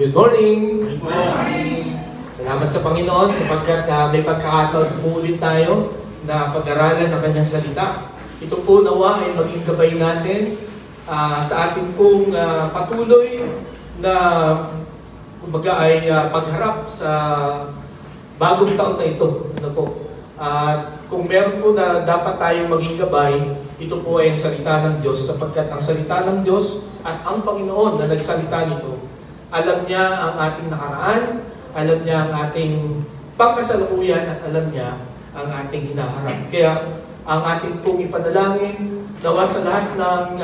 Good morning! Good morning! Salamat sa Panginoon sapagkat may pagkakataon po ulit tayo na pag-aralan ng Kanyang salita. Ito po nawa ay maging gabay natin sa ating pong patuloy na kumbaga ay pagharap sa bagong taon na ito. Ano po? Kung meron po na dapat tayong maging gabay, ito po ay ang salita ng Diyos sapagkat ang salita ng Diyos at ang Panginoon na nagsalita nito, alam niya ang ating nakaraan, alam niya ang ating pangkasalukuyan at alam niya ang ating hinaharap. Kaya ang ating pong ipanalangin, nawa sa lahat ng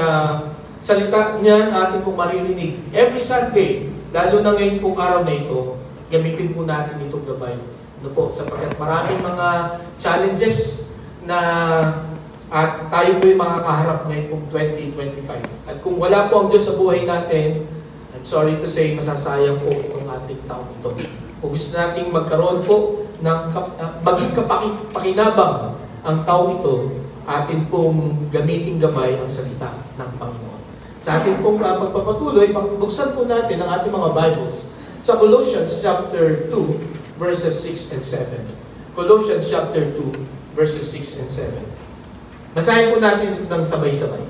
salita niya na ating pong maririnig every Sunday, lalo na ngayon pong araw na ito, gamitin po natin itong gabay. Ano po, sapagkat maraming mga challenges na at tayo po yung makakaharap ngayon pong 2025. At kung wala po ang Diyos sa buhay natin, I'm sorry to say, masasayang po itong ating taon ito. Kung gusto nating magkaroon po ng maging pakinabang ang taon ito, atin pong gamitin gabay ang salita ng Panginoon. Sa ating pong pagpapatuloy, buksan po natin ang ating mga Bibles sa Colossians chapter 2, verses 6 and 7. Colossians chapter 2, verses 6 and 7. Basahin po natin ng sabay-sabay.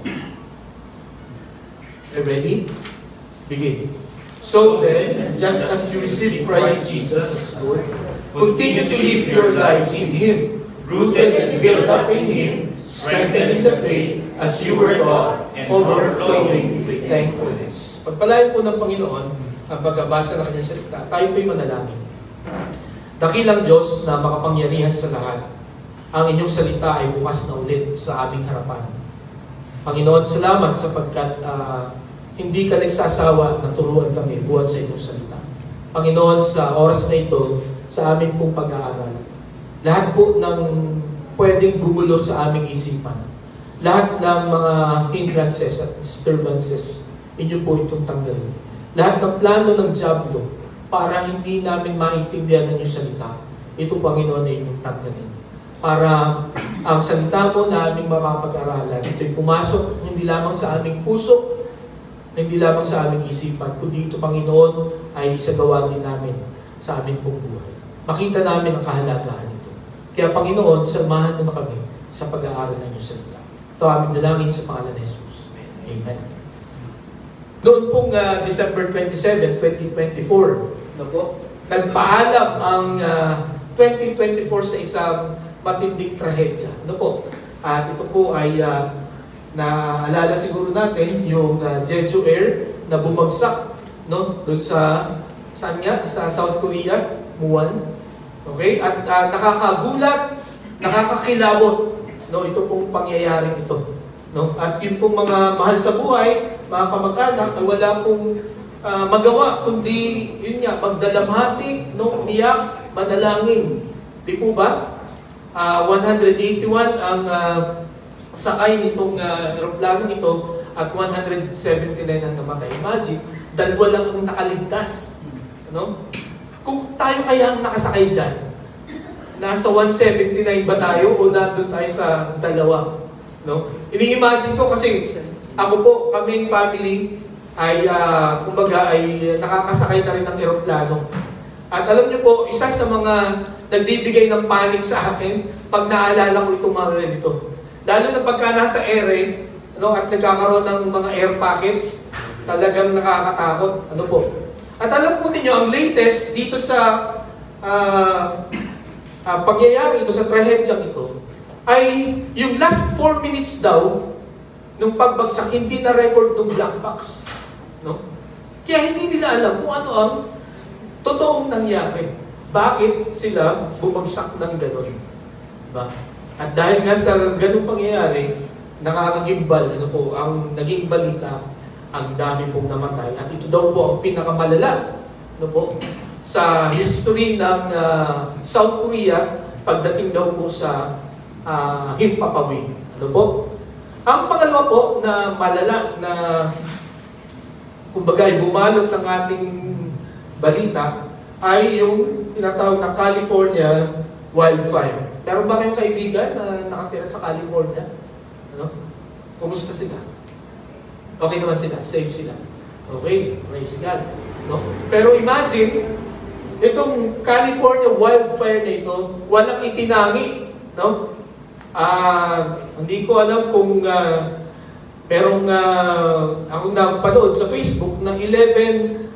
Are you ready? Begin. So then, just as you received Christ Jesus as Lord, continue to live your lives in Him, rooted and built up in Him, strengthened in the faith as you were taught, and overflowing with thankfulness. Pagpalain po ng Panginoon ang pagbabasa ng Kanyang salita, tayo po'y manalangin. Dakilang Diyos na makapangyarihan sa lahat, ang inyong salita ay bukas na ulit sa aming harapan. Panginoon, salamat sapagkat hindi ka nagsasawa na turuan kami buhat sa inyong salita. Panginoon, sa oras na ito, sa aming pong pag-aaral, lahat po ng pwedeng gumulo sa aming isipan, lahat ng mga hindrances at disturbances, inyo po itong tanggalin. Lahat ng plano ng diablo para hindi namin maintindihan ng inyong salita, ito, Panginoon, ay inyong tanggalin. Para ang salita po na aming mapapag-aralan, ito'y pumasok hindi lamang sa aming puso, hindi lamang sa aming isipan, kundi ito, Panginoon, ay isagawa din namin sa aming pong buhay. Makita namin ang kahalagahan nito. Kaya, Panginoon, samahan mo na kami sa pag-aaral ng iyong salita. Ito aming dalangin sa pangalan ni Jesus. Amen. Noon pong December 27, 2024, nagpaalam ang 2024 sa isang matinding trahedya. At ito po ay naalala siguro natin yung Jeju Air na bumagsak doon sa sa South Korea, Muan. Okay? At nakakagulat, nakakakilabot ito pong pangyayaring ito. At yung pong mga mahal sa buhay, mga kamag-anak, ay wala pong magawa kundi yun nga, magdalamhati, umiyak, manalangin. Di po ba? 181 ang sakay nitong aeroplano ito at 179 ang namatay. Imagine, dalawa lang ang nakaligtas. Kung tayo kaya ang nakasakay dyan, nasa 179 ba tayo o nandun tayo sa dalawa? Ini-imagine ko kasi ako po, kaming family ay kumbaga ay nakakasakay na rin ng aeroplano. At alam niyo po, isa sa mga nagbibigay ng panic sa akin pag naalala ko itong mga ganito. Lalo na pagka nasa ere, at nagkakaroon ng mga air pockets, talagang nakakatakot. At alam po ninyo, ang latest dito sa pangyayari ito, sa trahedyang ito, ay yung last 4 minutes daw, nung pagbagsak, hindi na record ng black box. Kaya hindi nila alam kung ano ang totoong nangyari. Bakit sila bumagsak ng gano'n? Diba? At dahil nga sa ganung pangyayari, nakakagimbal, ang naging balita, ang dami pong namatay. At ito daw po ang pinakamalala, sa history ng South Korea, pagdating daw po sa himpapawid. Ang pangalawa po na malala na kumbaga ay bumalot ng ating balita ay yung tinatawag na California wildfire. Meron ba kayong kaibigan na nakatira sa California? Kumusta sila? Okay naman sila, safe sila. Okay, praise God. No? Pero imagine, itong California wildfire na ito, walang itinangi. No? Hindi ko alam kung merong akong napanood sa Facebook ng 11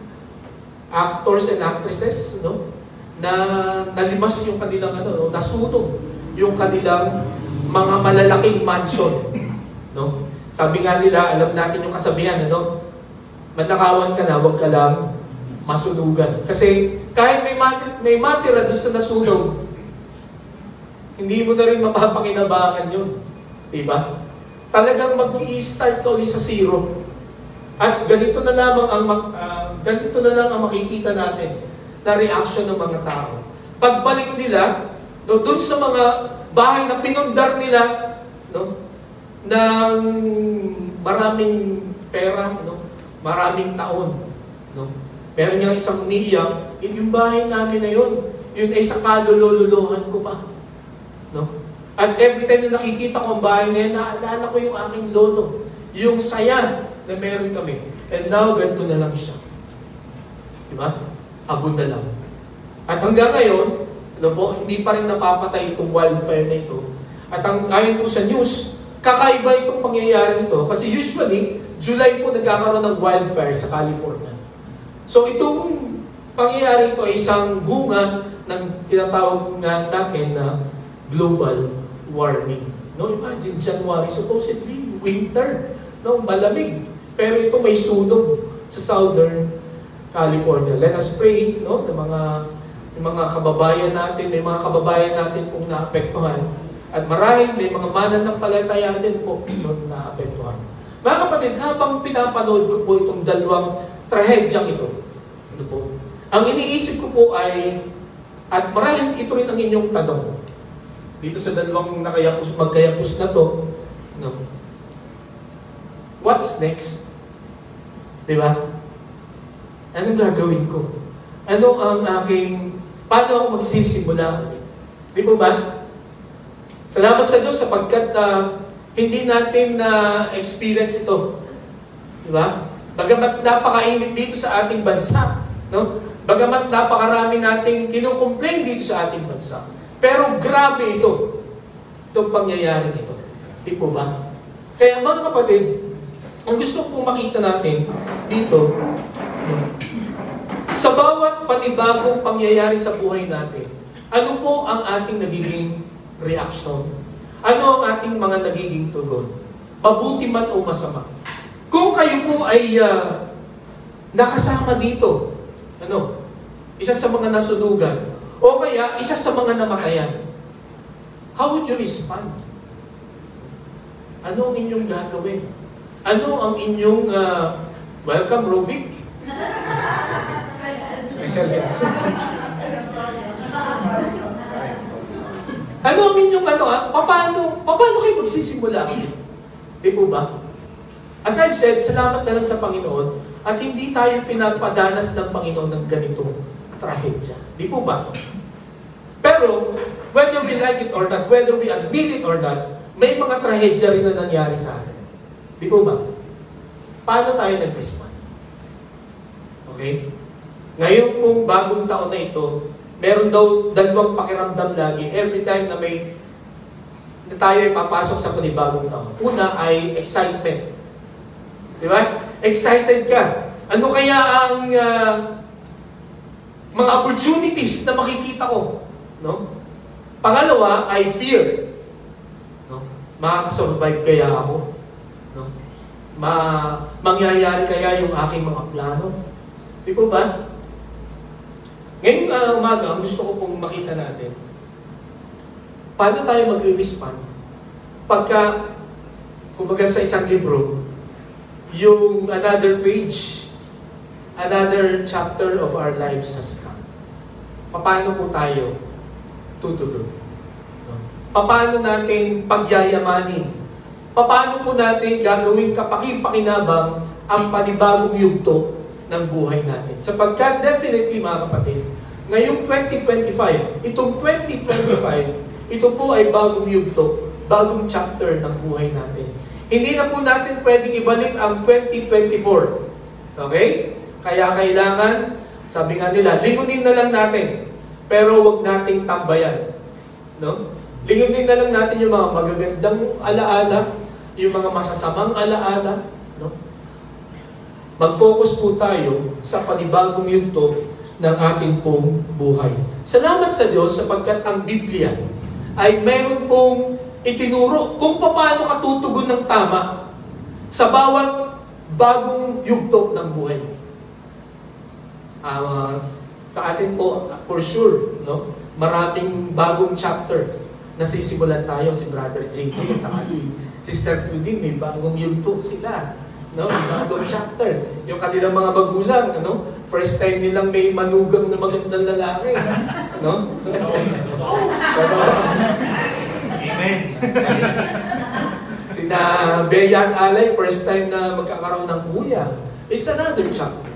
actors and actresses, no? Na nalimas yung kanilang nasunog yung kanilang mga malalaking mansion, no? Sabi nga nila, alam natin yung kasabihan, manakawan ka na, huwag ka lang masunugan. Kasi kahit may matira doon sa nasunog, hindi mo na rin mapapakinabangan yun. Diba? Talagang mag-i-start ka ulit sa zero. At ganito na lang ang makikita natin na reaction ng mga tao. Pagbalik nila, doon sa mga bahay na pinundar nila, ng maraming pera, maraming taon. Meron niyang isang umiiyak, yung bahay namin na yun ay sa kalululuhan ko pa. At every time na nakikita ko ang bahay na yun, naalala ko yung aking lolo. Yung saya na meron kami. And now, ganito na lang siya. Diba? Abon na lang. At hanggang ngayon, hindi pa rin napapatay itong wildfire na ito. At ayon po sa news, kakaiba itong pangyayari ito. Kasi usually, July po nagkakaroon ng wildfire sa California. So itong pangyayari ito ay isang bunga ng tinatawag nga natin na global warming. Imagine January, supposedly winter, malamig. Pero ito may sunog sa Southern California. Let us pray, ng mga kababayan natin, may mga kababayan natin pong naapektuhan. At marahil may mga mananampalataya din po na naapektuhan. Mga kapatid, habang pinapanood ko po itong dalawang trahedyang ito, ang iniisip ko po ay, at marahil ito rin ang inyong tanong, dito sa dalawang magkayapos na to, what's next? Diba? Anong gagawin ko? Ano ang paano ako magsisimula? Di po ba? Salamat sa Diyos sapagkat hindi natin na-experience ito. Diba? Bagamat napakainit dito sa ating bansa. Bagamat napakarami nating kinukomplain dito sa ating bansa. Pero grabe itong pangyayari ito. Di po ba? Kaya mga kapatid, ang gusto kong makita natin dito, sa bawat panibagong pangyayari sa buhay natin, ano po ang ating nagiging reaksyon? Ano ang ating mga nagiging tugon? Mabuti man o masama? Kung kayo po ay nakasama dito, isa sa mga nasunugan, o kaya isa sa mga namatayan, how would you respond? Ano ang inyong gagawin? Ano ang inyong welcome, Rovic? Special reaction. Ano ang inyong paano kayo magsisimula? Di po ba? As I've said, salamat na lang sa Panginoon at hindi tayo pinapadanas ng Panginoon ng ganitong trahedya. Di po ba? Pero, whether we like it or not, whether we admit it or not, may mga trahedya rin na nangyari sa atin. Di po ba? Paano tayo nag-respond? Okay? Ngayon pong bagong taon na ito, meron daw dalawang pakiramdam lagi every time na tayo ay papasok sa panibagong taon. Una ay excitement. Di ba? Excited ka. Ano kaya ang mga opportunities na makikita ko? Pangalawa ay fear. Makakasurvive kaya ako? Mangyayari kaya yung aking mga plano? Di po ba? Ngayong umaga, gusto ko pong makita natin paano tayo mag-respond pagka, kumbaga sa isang libro, yung another page, another chapter of our lives has come. Paano po tayo tutugon? Paano natin pagyayamanin? Paano po natin gagawing kapakipakinabang ang panibagong yugto ng buhay natin? Sapagkat definitely mga kapatid, ngayong 2025, itong 2025, ito po ay bagong yugto, bagong chapter ng buhay natin. Hindi na po natin pwedeng ibalik ang 2024. Okay? Kaya kailangan, sabi nga nila, lingunin na lang natin, pero wag nating tambayan. No? Lingunin na lang natin yung mga magagandang alaala, yung mga masasamang alaala. No? Mag-focus po tayo sa panibagong yugto ng ating pong buhay. Salamat sa Diyos sapagkat ang Biblia ay meron pong itinuro kung paano ka tutugon ng tama sa bawat bagong yugto ng buhay. Sa atin po, for sure, no? Maraming bagong chapter na sisimulan tayo, si Brother JJ at saka si Sister Claudine, may bagong yugto sila. No? Bagong chapter. Yung kanilang mga magulang, ano? First time nilang may manugang na magandang lalaki. No? Amen. Sina Bea at Alay, first time na magkakaroon ng kuya. It's another chapter.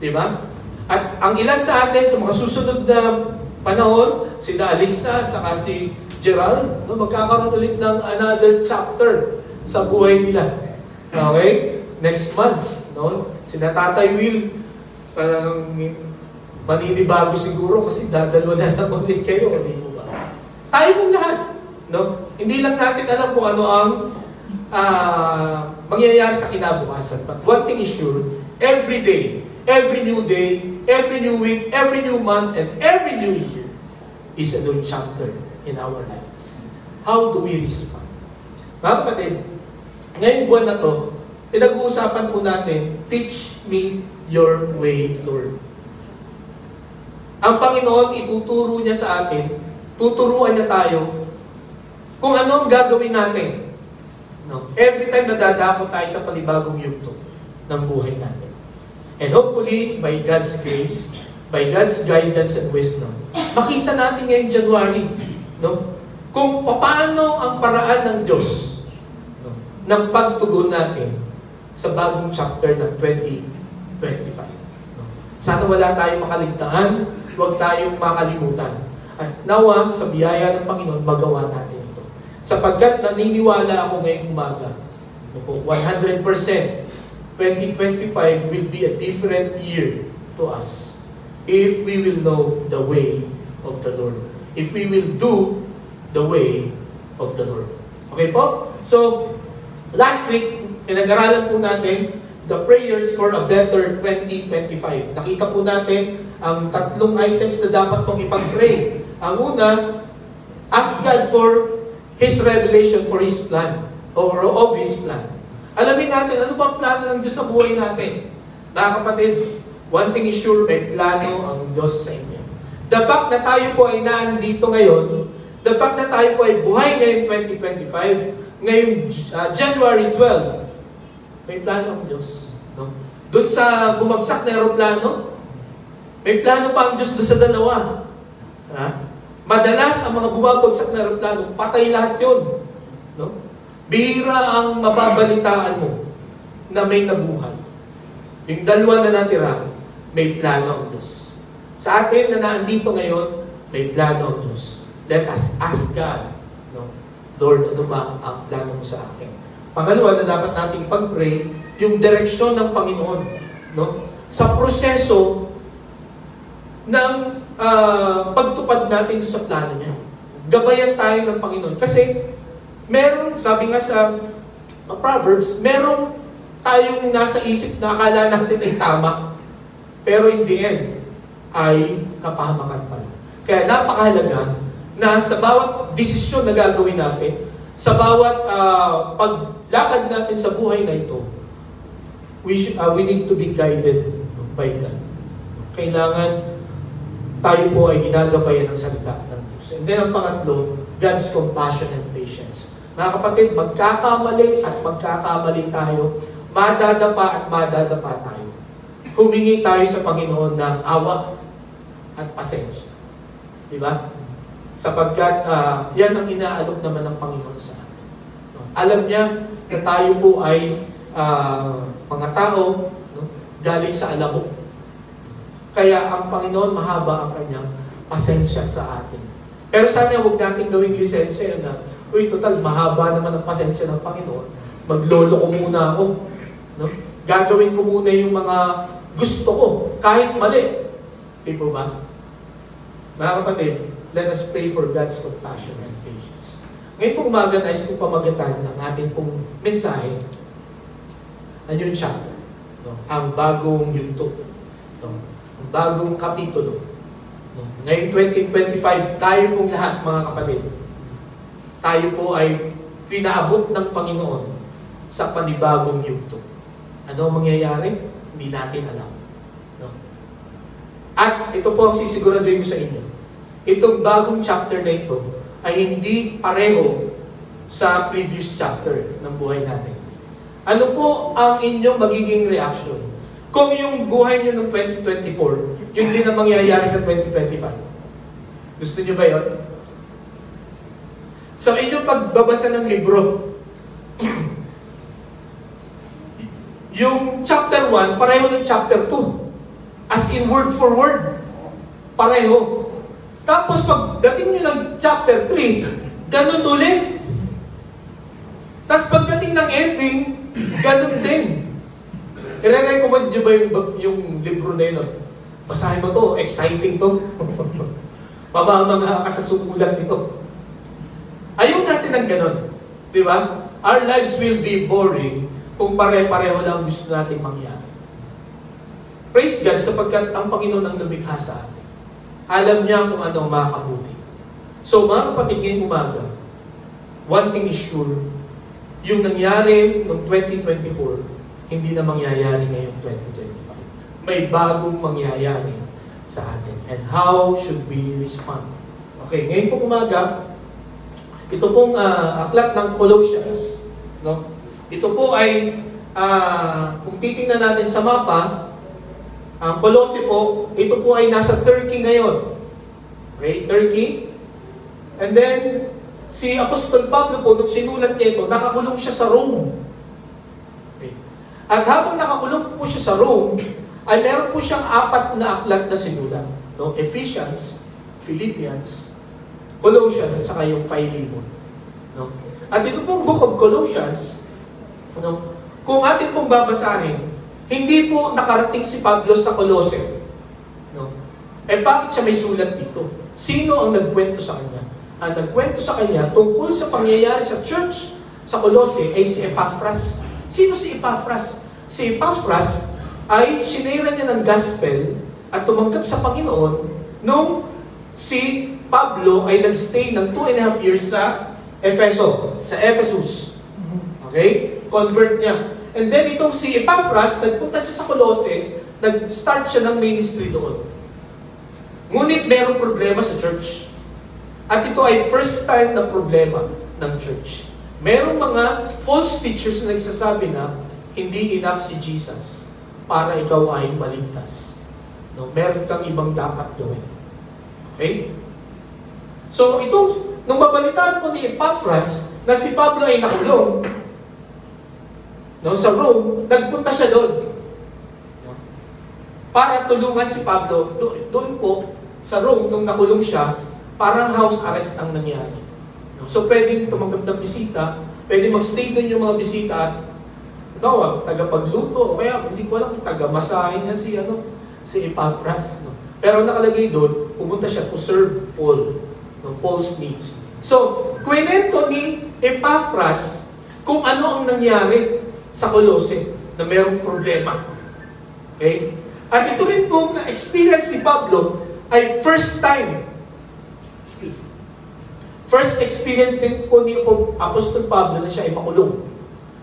Diba? At ang ilan sa atin, sa mga susunod na panahon, sina Alexa at saka si Gerald, no, magkakaroon ulit ng another chapter sa buhay nila. Okay? Next month, no? Sina Tatay Will, parang maninibago siguro kasi dadalwa na lang ulit kayo, di ba? Tayo mong lahat, no? Hindi lang natin alam kung ano ang mangyayari sa kinabukasan. But one thing is sure, every day, every new day, every new week, every new month, and every new year is a new chapter in our lives. How do we respond? Mga kapatid, ngayong buwan na to, pinag-uusapan po natin, teach me your way, Lord. Ang Panginoon, ituturo niya sa atin, tuturuan niya tayo kung ano ang gagawin natin. No? Every time na dadako tayo sa panibagong yugto ng buhay natin. And hopefully, by God's grace, by God's guidance and wisdom, makita natin ngayong January, no? Kung paano ang paraan ng Diyos, no, ng pagtugon natin sa bagong chapter ng 2025. No? Sana wala tayong makaligtaan, huwag tayong makalimutan. At nawa, sa biyaya ng Panginoon, magawa natin ito. Sapagkat naniniwala ako ngayong umaga, no po, 100%, 2025 will be a different year to us if we will know the way of the Lord. If we will do the way of the Lord. Okay po? So, last week, pinag-aralan po natin the prayers for a better 2025. Nakita po natin ang tatlong items na dapat pong ipag-pray. Ang una, ask God for His revelation for His plan or of His plan. Alamin natin, ano bang plano ng Diyos sa buhay natin? Mga kapatid, one thing is sure, may plano ang Diyos sa inyo. The fact na tayo po ay nandito ngayon, the fact na tayo po ay buhay ngayong 2025, ngayong January 12, may plano ang Diyos. No? Doon sa bumagsak na aeroplano, may plano pa ang Diyos doon sa dalawa. Ha? Madalas, ang mga bumabagsak na aeroplano, patay lahat yun. No? Bihira ang mababalitaan mo na may nabuhay. Yung dalawa na natira, may plano ang Diyos. Sa atin na naandito ngayon, may plano ang Diyos. Let us ask God, no? Lord, ano ba ang plano mo sa akin? Pangalawa na dapat nating pag-pray, yung direksyon ng Panginoon, no? Sa proseso ng pagtupad natin sa plano niya. Gabayan tayo ng Panginoon. Kasi, meron, sabi nga sa Proverbs, meron tayong nasa isip na akala natin ay tama. Pero in the end, ay kapahamakan pala. Kaya napakahalaga na sa bawat desisyon na gagawin natin, sa bawat paglakad natin sa buhay na ito, we need to be guided by God. Kailangan tayo po ay ginagabayan ng salita ng Diyos. And then ang pangatlo, God's compassion and patience. Mga kapatid, magkakamali at magkakamali tayo, madadapa at madadapa tayo. Humingi tayo sa Panginoon ng awa at pasensya. Diba? Sapagkat yan ang inaalok naman ng Panginoon sa atin. No? Alam niya na tayo po ay mga tao, no? Galing sa alamok. Kaya ang Panginoon mahaba ang kanyang pasensya sa atin. Pero sana huwag natin gawing lisensya yun na, uy, total, mahaba naman ang pasensya ng Panginoon. Maglolo ko muna ako. No? Gagawin ko muna yung mga gusto ko, kahit mali. Di po ba? Mga kapatid, let us pray for God's compassion and patience. Ngayon pong umaga, nais kong pamagatan ng ating pong mensahe, a new chapter. No? Ang bagong yugto. No? Ang bagong kapitulo. No? Ngayong 2025, tayo pong lahat, mga kapatid, tayo po ay pinaabot ng Panginoon sa panibagong yugto. Ano ang mangyayari? Hindi natin alam. No? At ito po ang sisiguraduhin ko sa inyo. Itong bagong chapter na ito ay hindi pareho sa previous chapter ng buhay natin. Ano po ang inyong magiging reaction kung yung buhay nyo ng 2024, yun din ang mangyayari sa 2025? Gusto nyo ba yun? Sa inyong pagbabasa ng libro, yung chapter 1, pareho ng chapter 2. As in word for word. Pareho. Tapos pagdating nyo ng chapter 3, ganun ulit. Tapos pagdating ng ending, ganun din. I-recommend nyo ba yung libro na yun? Basahin mo to, exciting to. Mamamanga ka sa sumulat nito. Ayaw natin ng ganun. Di ba? Our lives will be boring kung pare-pareho lang gusto natin mangyari. Praise God sapagkat ang Panginoon ang lumikha sa atin. Alam niya kung ano ang makakabuti. So mga kapatid, ngayong umaga, one thing is sure, yung nangyari noong 2024, hindi na mangyayari ngayong 2025. May bagong mangyayari sa atin. And how should we respond? Okay, ngayon pong umaga, ito pong aklat ng Colossians. No? Ito po ay, kung titingnan natin sa mapa, ang Colossae po, ito po ay nasa Turkey ngayon. Okay, Turkey. And then, si Apostol Pablo po, nung sinulat niya ito, nakakulong siya sa Rome. Okay. At habang nakakulong po siya sa Rome, ay meron po siyang 4 na aklat na sinulat. No? Ephesians, Philippians, Colossians, at saka yung Philemon. No? At ito pong Book of Colossians, no? Kung atin pong babasahin, hindi po nakarating si Pablo sa Colossae. No? Eh bakit siya may sulat dito? Sino ang nagkwento sa kanya? Ang nagkwento sa kanya tungkol sa pangyayari sa church sa Colossae ay si Epaphras. Sino si Epaphras? Si Epaphras ay sinira niya ng gospel at tumanggap sa Panginoon nung si Pablo ay nagstay ng 2.5 years sa Ephesus. Okay? Convert niya. And then itong si Epaphras, nagpunta siya sa Colossae, nag-start siya ng ministry doon. Ngunit merong problema sa church. At ito ay first time na problema ng church. Merong mga false teachers na nagsasabi na hindi enough si Jesus para ikaw ay maligtas. No, meron kang ibang dapat gawin. Okay? So itong, nung mabalitaan po ni Epaphras na si Pablo ay nakulong, no, sa Rome, nagpunta siya doon. No? Para tulungan si Pablo, doon po, sa Rome, nung nakulong siya, parang house arrest ang nangyari. No? So pwedeng tumanggap ng bisita, pwedeng magstay doon yung mga bisita at tagapagluto, o kaya hindi ko alam kung tagamasahin niya si Epaphras. No? Pero nakalagay doon, pumunta siya to serve Paul. No? Paul's needs. So, kwento ni Epaphras kung ano ang nangyari sa Colossae na mayroong problema. Okay? At ito rin po na experience ni Pablo ay first time. First experience din po ni Apostol Pablo na siya ay makulong.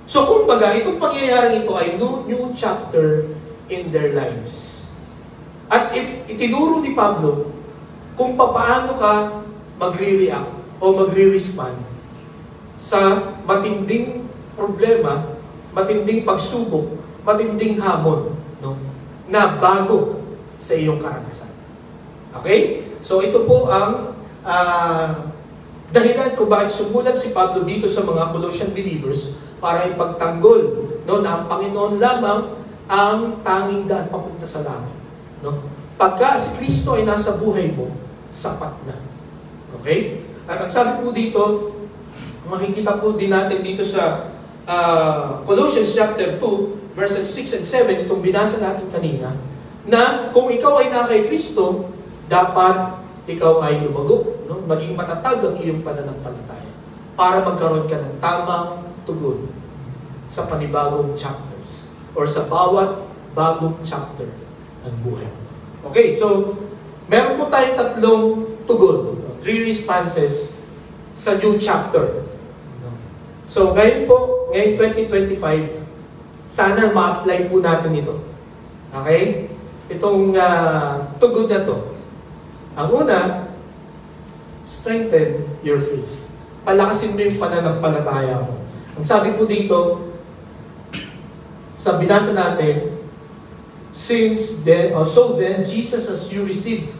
So kumbaga, itong pangyayari ito ay new chapter in their lives. At itinuro ni Pablo kung paano ka magre-react o magre-respond sa matinding problema, matinding pagsubok, matinding hamon, no, na bago sa iyong karanasan. Okay? So ito po ang dahilan kung bakit sumulat si Pablo dito sa mga Colossian believers para ipagtanggol, no, na ang Panginoon lamang ang tanging daan papunta sa langit. No? Pagka si Kristo ay nasa buhay mo, sapat na. Okay? At ang sabi po dito, makikita po din natin dito sa Colossians chapter 2, verses 6 and 7, itong binasa natin kanina, na kung ikaw ay na kay Kristo, dapat ikaw ay lumago, no? Maging matatag ang iyong pananampalataya para magkaroon ka ng tamang tugon sa panibagong chapters or sa bawat bagong chapter ng buhay. Okay, so meron po tayong tatlong tugon, 3 responses sa new chapter. So ngayon po, ngayon 2025, sana ma-apply po natin ito. Okay? Itong tugon na to. Ang una, strengthen your faith. Palakasin mo yung pananampalataya mo. Ang sabi po dito, sa binasa natin, so then, Jesus as you receive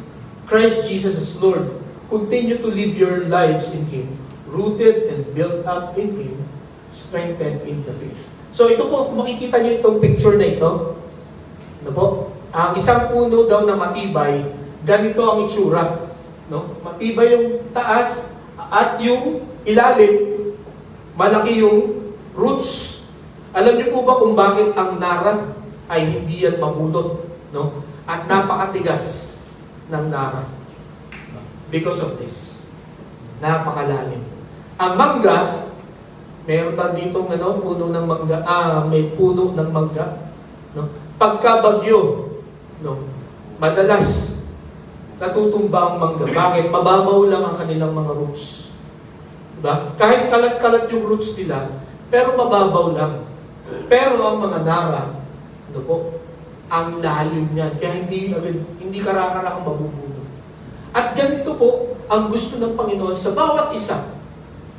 Christ Jesus as Lord, continue to live your lives in Him, rooted and built up in Him, strengthened in the faith. So ito po, makikita niyo itong picture na ito. Ano po? Ang isang puno daw na matibay, ganito ang itsura. No? Matibay yung taas at yung ilalim, malaki yung roots. Alam niyo po ba kung bakit ang nara ay hindi yan mabulot, no? At napakatigas ng nara. Because of this. Napakalalim. Ang mangga, meron ba dito puno ng mangga? May puno ng mangga. No? Pagkabagyo, no? Madalas natutumba ang mangga. Bakit? Mababaw lang ang kanilang mga roots. Diba? Kahit kalat-kalat yung roots nila, pero mababaw lang. Pero ang mga nara, ano po, ang lalim niyan. Kaya hindi karakarang mabubuno. At ganito po, ang gusto ng Panginoon sa bawat isa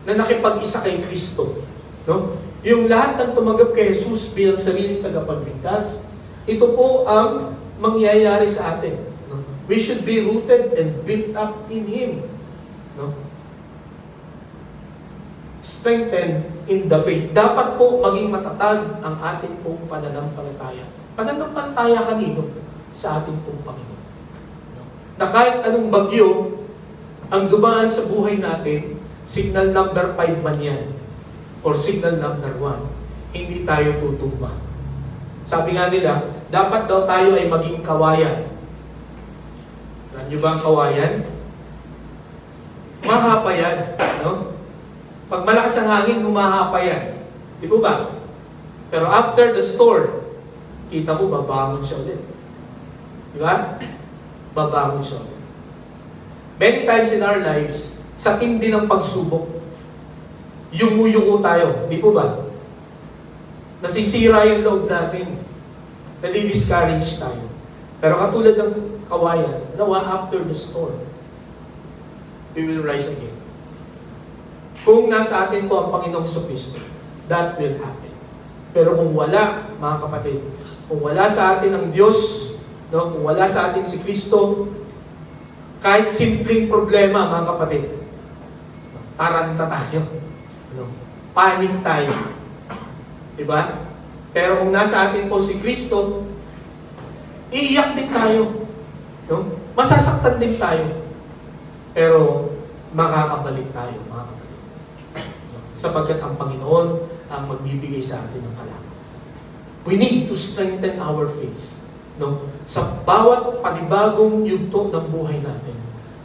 na nakipag-isa kay Kristo. No? Yung lahat ng tumanggap kay Jesus bilang sariling tagapagligtas, ito po ang mangyayari sa atin. No? We should be rooted and built up in Him. No? Strengthen in the faith. Dapat po maging matatag ang ating pong pananampalataya. Pananampalataya kanino? Sa ating pong Panginoon. No? Na kahit anong bagyo ang dumaan sa buhay natin, signal number 5 man yan, or signal number 1, hindi tayo tutumba. Sabi nga nila, dapat daw tayo ay maging kawayan. Alam nyo ba ang kawayan? Mahapa yan. No? Pag malakas ang hangin, humahapa yan. Di po ba? Pero after the storm, kita mo, babangon siya ulit. Di ba? Babangon siya ulit. Many times in our lives, sa tindi ng pagsubok, yumuko tayo. Di po ba? Nasisira yung loob natin. Nadi-discourage tayo. Pero katulad ng kawayan, nawa after the storm, we will rise again. Kung nasa atin po ang Panginoong Jesucristo, that will happen. Pero kung wala, mga kapatid, kung wala sa atin ang Diyos, no, kung wala sa atin si Kristo, kahit simpleng problema, mga kapatid, taranta tayo. No? Panik tayo. Diba? Pero kung nasa atin po si Kristo, iiyak din tayo. No? Masasaktan din tayo. Pero makakabalik tayo, mga kapatid. Sapagkat ang Panginoon ang magbibigay sa atin ng kalakasan. We need to strengthen our faith. No? Sa bawat panibagong yugto ng buhay natin,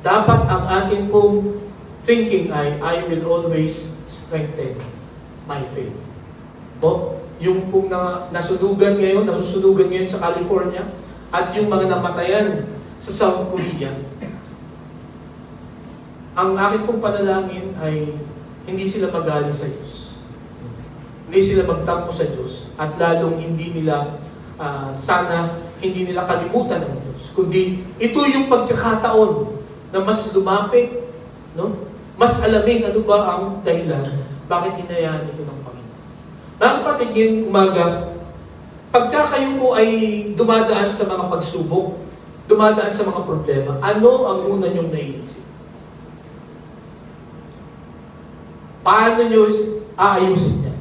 dapat ang atin pong thinking ay, I will always strengthen my faith. Po, yung pong nasusunugan ngayon sa California, at yung mga namatayan sa South Korea, ang akin pong panalangin ay hindi sila magaling sa Diyos. Hindi sila magtampo sa Diyos. At lalong hindi nila, sana, hindi nila kalimutan ng Diyos. Kundi, ito yung pagkakataon na mas lumapit, no? Mas alamin ano ba ang dahilan, bakit hinayaan ito ng Panginoon. Mga kapatid, ngayong umaga, pagka kayo po ay dumadaan sa mga pagsubok, dumadaan sa mga problema, ano ang una nyong naiisip? Paano nyo aayusin niya?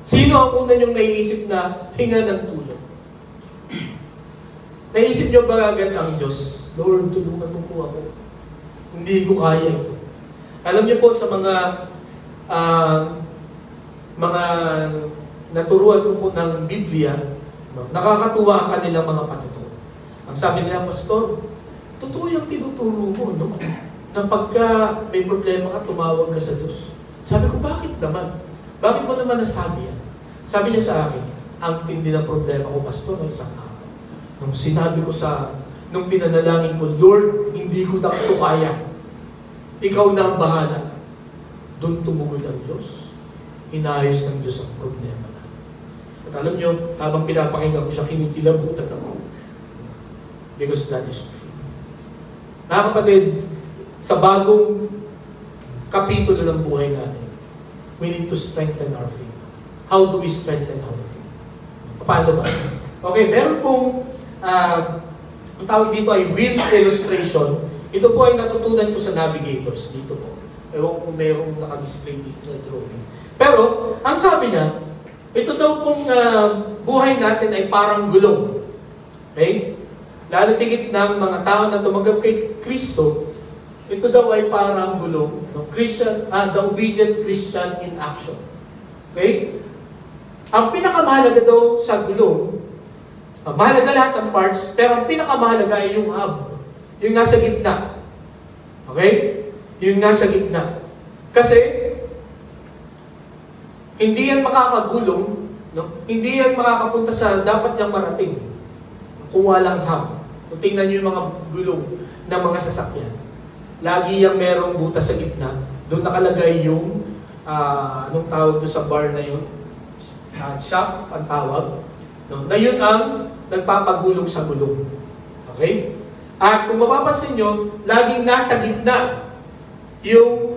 Sino ang una nyong naiisip na hinga ng tulong? Naisip nyo ba agad ang Diyos? Lord, tulungan mo po ako. Hindi ko kaya ito. Alam niyo po sa mga naturuan ko po ng Biblia, no, nakakatuwa ang kanilang mga patuturo. Ang sabi nila, Pastor, totoo yung tinuturo mo, no? Na pagka may problema ka, tumawag ka sa Diyos. Sabi ko, bakit naman? Bakit mo naman nasabi yan? Sabi niya sa akin, ang tindi ng problema ko, Pastor, ng isang araw. Nung sinabi ko nung pinanalangin ko, Lord, hindi ko na ito kaya. Ikaw na ang bahala. Doon tumugod ang Diyos. Inayos ng Diyos ang problema na. At alam niyo, habang pinapakinggan ko siya, kinikilabutan ako. Because that is true. Mga kapatid, sa bagong kapitulo ng buhay natin, we need to strengthen our faith. How do we strengthen our faith? Paano ba? Okay, meron pong ang tawag dito ay wheel illustration. Ito po ay natutunan ko sa Navigators. Dito po. Ewan kung merong naka-display dito na drawing. Pero, ang sabi niya, ito daw pong buhay natin ay parang gulong. Okay? Lalo tigit ng mga tao na tumanggap kay Kristo, ito daw ay parang gulong. No? The obedient Christian in action. Okay? Ang pinakamahalaga daw sa gulong, mahalaga lahat ng parts, pero ang pinakamahalaga ay yung hub. Yung nasa gitna. Okay? Yung nasa gitna. Kasi, hindi yan makakagulong, no? Hindi yan makakapunta sa dapat niyang marating kung walang hub. Kung tingnan niyo yung mga gulong ng mga sasakyan, lagi yung merong butas sa gitna. Doon nakalagay yung, anong tawag doon sa bar na yun? Shaft, ang tawag. No? Na yun ang nagpapagulong sa gulong. Okay? At kung mapapansin nyo, laging nasa gitna yung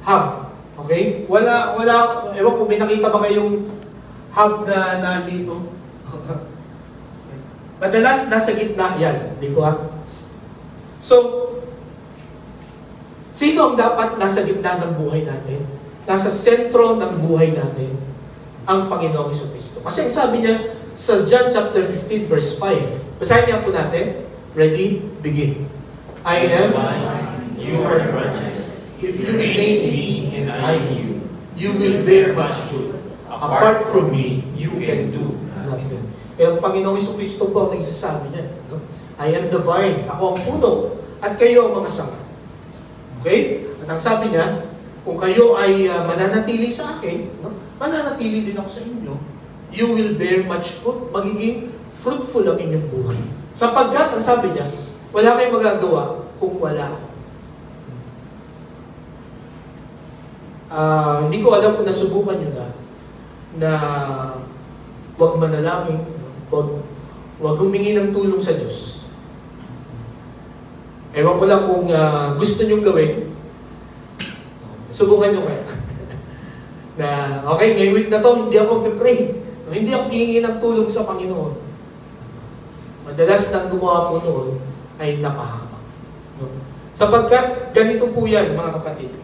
hub. Okay? Ewan kung may nakita ba kayong hub na nandito? Madalas nasa gitna yan. Di ko ha? So, sino ang dapat nasa gitna ng buhay natin? Nasa sentro ng buhay natin ang Panginoong Jesucristo. Kasi sabi niya sa John chapter 15 verse 5. Basahin niya po natin. Ready? Begin. I am, you are the branches. if you remain in me and I in you, you will bear much fruit. Apart from me, you can do nothing. Kaya ang Panginoong Jesucristo po ang nagsasabi niya. No? I am the vine. Ako ang puno. At kayo ang mga sanga. Okay? At ang sabi niya, kung kayo ay mananatili sa akin, no? Mananatili din ako sa inyo, you will bear much fruit. Magiging fruitful ang inyong buhay. Sapagkat, ang sabi niya, wala kayong magagawa kung wala. Hindi ko alam kung nasubukan nyo na huwag manalangin, huwag humingi ng tulong sa Diyos. Ewan ko lang kung gusto nyong gawin, subukan nyo kaya. Na, okay, ngayong week na to, hindi ako mag-pray. Hindi ako hihingi ng tulong sa Panginoon. Madalas nang gumawa po noon ay napahama. No? Sapagkat ganito po yan, mga kapatid.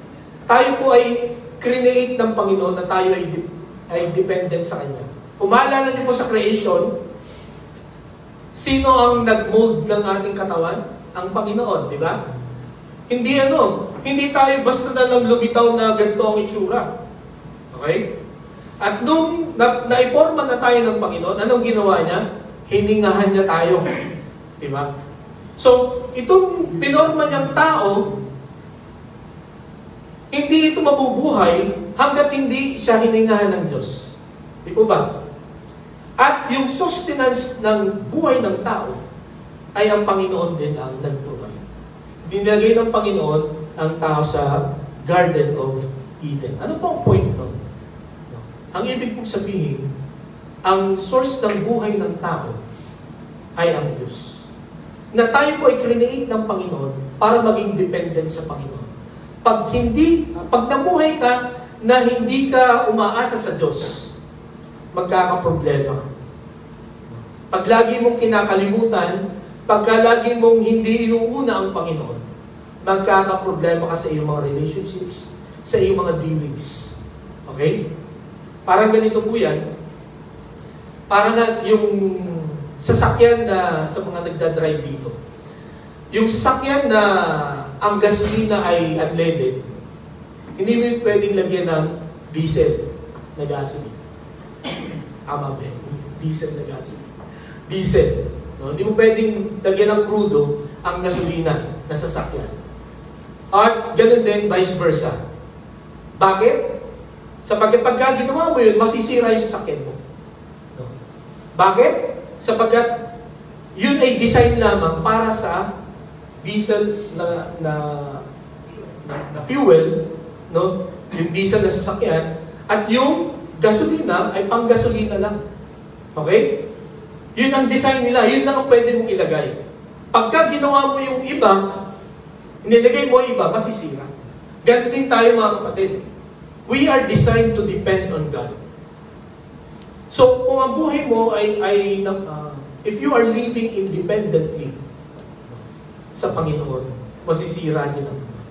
Tayo po ay create ng Panginoon na tayo ay dependent sa Kanya. Kung maalala niyo po sa creation, sino ang nag-mold ng ating katawan? Ang Panginoon, di ba? Hindi tayo basta na lang lumitaw na ganito ang itsura. Okay? At nung naiporma na tayo ng Panginoon, anong ginawa niya? Hiningahan niya tayo. Di ba? So, itong pinorma niyang tao, hindi ito mabubuhay hanggat hindi siya hiningahan ng Diyos. Di po ba? At yung sustenance ng buhay ng tao ay ang Panginoon din ang nag-provide. Dinagay ng Panginoon ang tao sa Garden of Eden. Ano po ang point nun? Ang ibig pong sabihin, ang source ng buhay ng tao ay ang Diyos. Na tayo po ay create ng Panginoon para maging dependent sa Panginoon. Pag namuhay ka na hindi ka umaasa sa Diyos, magkakaproblema. Pag lagi mong kinakalimutan, pagka lagi mong hindi inuuna ang Panginoon, magkakaproblema ka sa iyong mga relationships, sa iyong mga dealings. Okay? Parang ganito po yan. Parang yung sasakyan na sa mga nagdadrive dito. Yung sasakyan na ang gasolina ay unleaded, hindi mo pwedeng lagyan ng diesel na gasoline. Tama ba? Diesel na gasoline. Diesel. No? Hindi mo pwedeng lagyan ng crudo ang gasolina na sasakyan. At ganun din, vice versa. Bakit? Sapagkat pagka ginawa mo yun, masisira yung sasakyan mo. No? Bakit? Sapagkat yun ay design lamang para sa diesel na fuel, no? Yung diesel na sasakyan, at yung gasolina ay pang-gasolina lang. Okay? Yun ang design nila, yun lang ang pwede mong ilagay. Pagka ginawa mo yung iba, inilagay mo yung iba, masisira. Ganun din tayo mga kapatid. We are designed to depend on God. So, kung ang buhay mo if you are living independently sa Panginoon, masisira din ang buhay.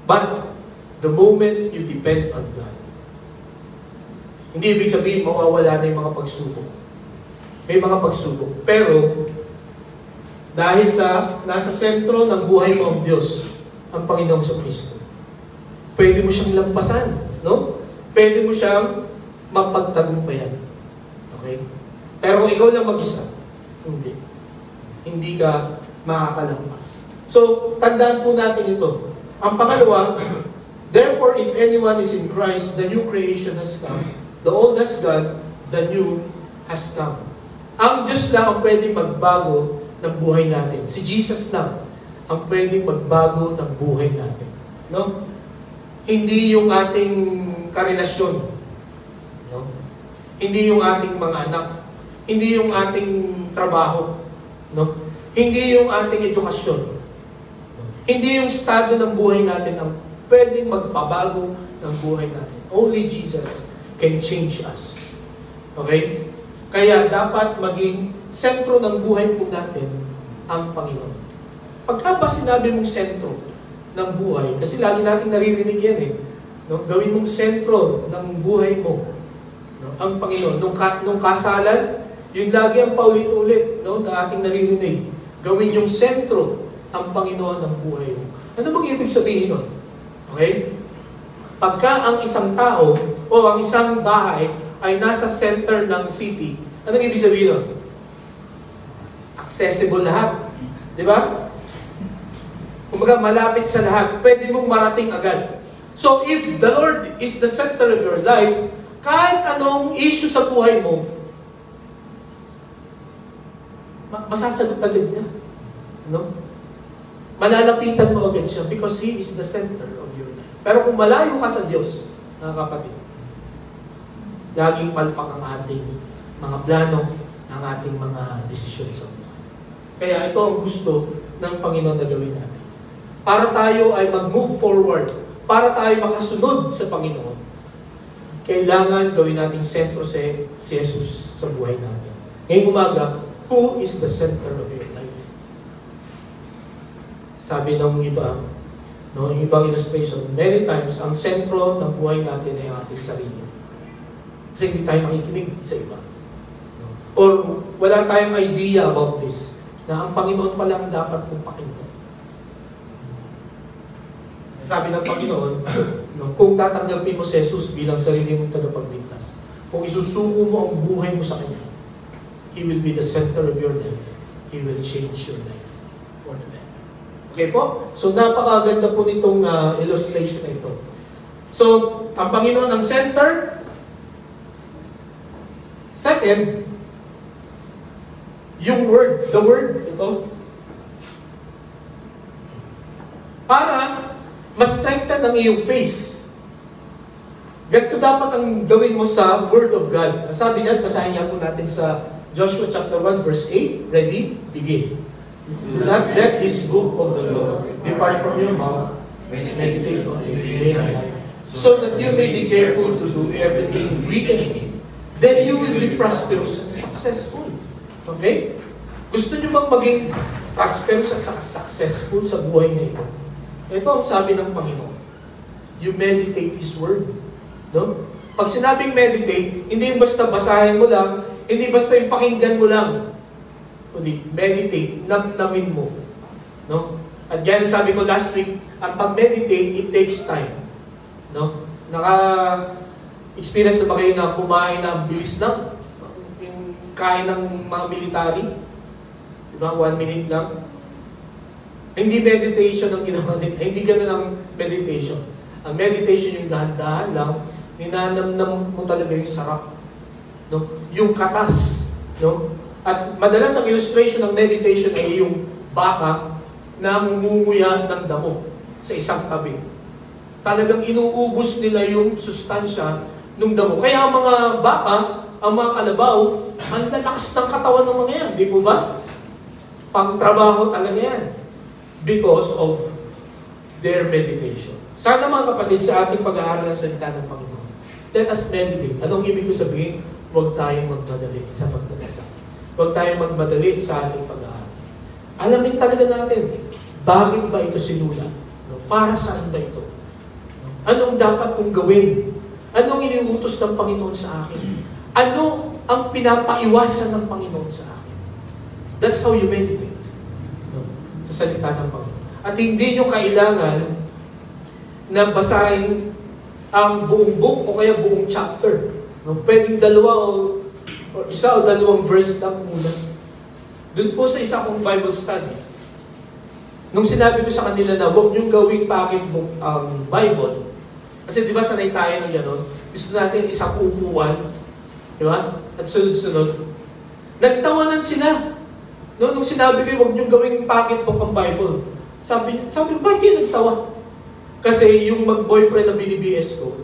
But, the moment you depend on God, hindi ibig sabihin mawawala na yung mga pagsubok. May mga pagsubok. Pero, dahil sa nasa sentro ng buhay mo ang Diyos, ang Panginoong Kristo, pwede mo siyang lampasan, no? Pwede mo siyang mapagtagumpayan. Okay? Pero kung ikaw lang mag-isa, hindi. Hindi ka makakalampas. So, tandaan po natin ito. Ang pangalawa, therefore, if anyone is in Christ, the new creation has come. The old has gone, the new has come. Ang Diyos lang ang pwedeng magbago ng buhay natin. Si Jesus lang ang pwedeng magbago ng buhay natin. No? Hindi yung ating karelasyon. No? Hindi yung ating mga anak. Hindi yung ating trabaho. No? Hindi yung ating edukasyon. Hindi yung estado ng buhay natin ang pwedeng magpabago ng buhay natin. Only Jesus can change us. Okay? Kaya dapat maging sentro ng buhay po natin ang Panginoon. Pagka ba sinabi mong sentro ng buhay, kasi lagi natin naririnig yan no? Gawin mong sentro ng buhay mo, no? Ang Panginoon. Nung kasalan, yun lagi ang paulit-ulit, no? Na ating naririnig. Gawin yung sentro ang Panginoon ng buhay mo. Ano bang ibig sabihin nun? Okay? Pagka ang isang tao o ang isang bahay ay nasa center ng city, anong ibig sabihin nun? Accessible lahat. Di ba? Kumbaga, malapit sa lahat. Pwede mong marating agad. So, if the Lord is the center of your life, kahit anong issue sa buhay mo, masasagot agad niya. No? Malalapitan mo agad siya because He is the center of your life. Pero kung malayo ka sa Diyos, mga kapatid, laging palpak ang ating mga plano, ang ating mga desisyon sa buhay. Kaya ito ang gusto ng Panginoon na gawin natin. Para tayo ay mag-move forward, para tayo makasunod sa Panginoon, kailangan gawin natin sentro si Jesus sa buhay natin. Ngayong umaga, who is the center of your life? Sabi ng iba, no, yung ibang illustration, many times, ang sentro ng buhay natin ay ang ating sarili. Kasi hindi tayo makikinig sa iba. No? Or wala tayong idea about this, na ang Panginoon pa lang dapat pong pakinggan. Sabi ng Panginoon, no, kung tatanggapin mo si Jesus bilang sarili mong tagapagligtas, kung isusuko mo ang buhay mo sa Kanya, He will be the center of your life. He will change your life for the better. Okay po? So napakaganda po nitong illustration na ito. So, ang Panginoon ang center. Second, yung word, the word, ito, para mas-strengthen ang iyong faith. Ganito dapat ang gawin mo sa Word of God. Sabi niya, basahin niya po natin sa Joshua chapter 1 verse 8. Ready? Begin. Do not let this book of the law depart from your mouth. Meditate on it day and night, so that you may be careful to do everything written in it. Then you will be prosperous and successful. Okay? Gusto niyo bang maging prosperous at successful sa buhay na ito? Ito ang sabi ng Panginoon. You meditate His Word. No? Pag sinabing meditate, hindi yung basta basahin mo lang, hindi basta yung pakinggan mo lang. Kundi meditate, namnamin mo. No? At yan sabi ko last week, ang pag-meditate, it takes time. No? Experience na ba kayo na kumain na ang bilis lang? Yung kain ng mga military? Diba? 1 minute lang? Hindi meditation ang ginawa nila. Hindi ganun ang meditation. Ang meditation yung dahan-dahan lang, ninanamnam mo talaga yung sarap. No? Yung katas. No? At madalas ang illustration ng meditation ay yung baka na ngumunguya ng damo sa isang tabi. Talagang inuubos nila yung sustansya ng damo. Kaya ang mga baka, ang mga kalabaw, ang lalakas ng katawan ng mga yan. Di po ba? Pangtrabaho talaga yan. Because of their meditation. Sana mga kapatid, sa ating pag-aaral ng salita ng Panginoon, let us meditate. Anong ibig ko sabihin? Huwag tayong magmadali sa pagdadasal. Huwag tayong magmadali sa ating pag-aaral. Alamin talaga natin, bakit ba ito sinulat? No? Para saan ba ito? No? Anong dapat kong gawin? Anong iniutos ng Panginoon sa akin? Ano ang pinapaiwasan ng Panginoon sa akin? That's how you meditate. No? Sa salita ng Panginoon. At hindi nyo kailangan na basahin ang buong book o kaya buong chapter. No? Pwedeng dalawa o isa o dalawang verse lang muna. Doon po sa isa kong Bible study, nung sinabi ko sa kanila na huwag niyong gawing pocketbook ang Bible, kasi di ba sanay tayo ng gano'n, gusto natin isang upuan, di ba? At sunod-sunod. Nagtawanan sila. No, nung sinabi ko, huwag niyong gawing pocketbook ang Bible. Sabi bakit kayo nagtawa? Kasi yung mag-boyfriend na BDBS ko,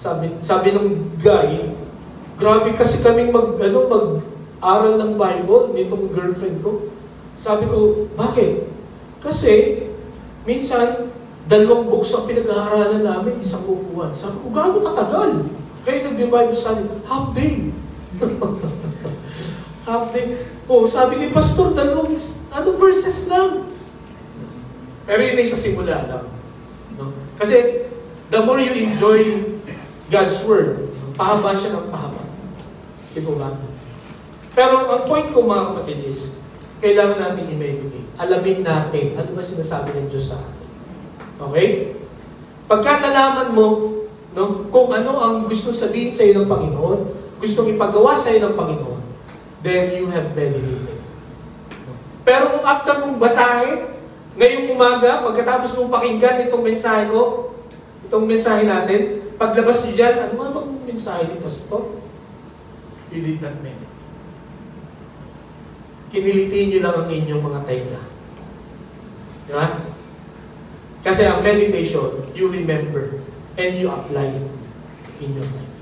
sabi ng guy, grabe kasi kaming mag-aral ng Bible nitong girlfriend ko. Sabi ko, bakit? Kasi, minsan, 2 books ang pinag-aaralan namin, isang upuan. Sabi ko, gaano katagal? Kaya nag-Bible study, half day. Half day. Oh, sabi ni Pastor, 2 verses lang. Pero yun ay sa simula lang. No? Kasi, the more you enjoy God's Word, pahaba siya ng pahaba. Di ba ba? Pero ang point ko mga kapatid is, kailangan natin i-meditate. Alamin natin, ano ba sinasabi ng Diyos sa atin. Okay? Pagka nalaman mo, no, kung ano ang gustong sabihin sa iyo ng Panginoon, gustong ipagawa sa iyo ng Panginoon, then you have meditated. Pero kung after mong basahin, ngayong umaga, pagkatapos mong pakinggan itong mensahe ko, itong mensahe natin, paglabas nyo dyan, ano nga bang mensahe ni Pastor? You did not meditate. Kinilitiin nyo lang ang inyong mga tainga. Di ba? Kasi ang meditation, you remember and you apply it in your life.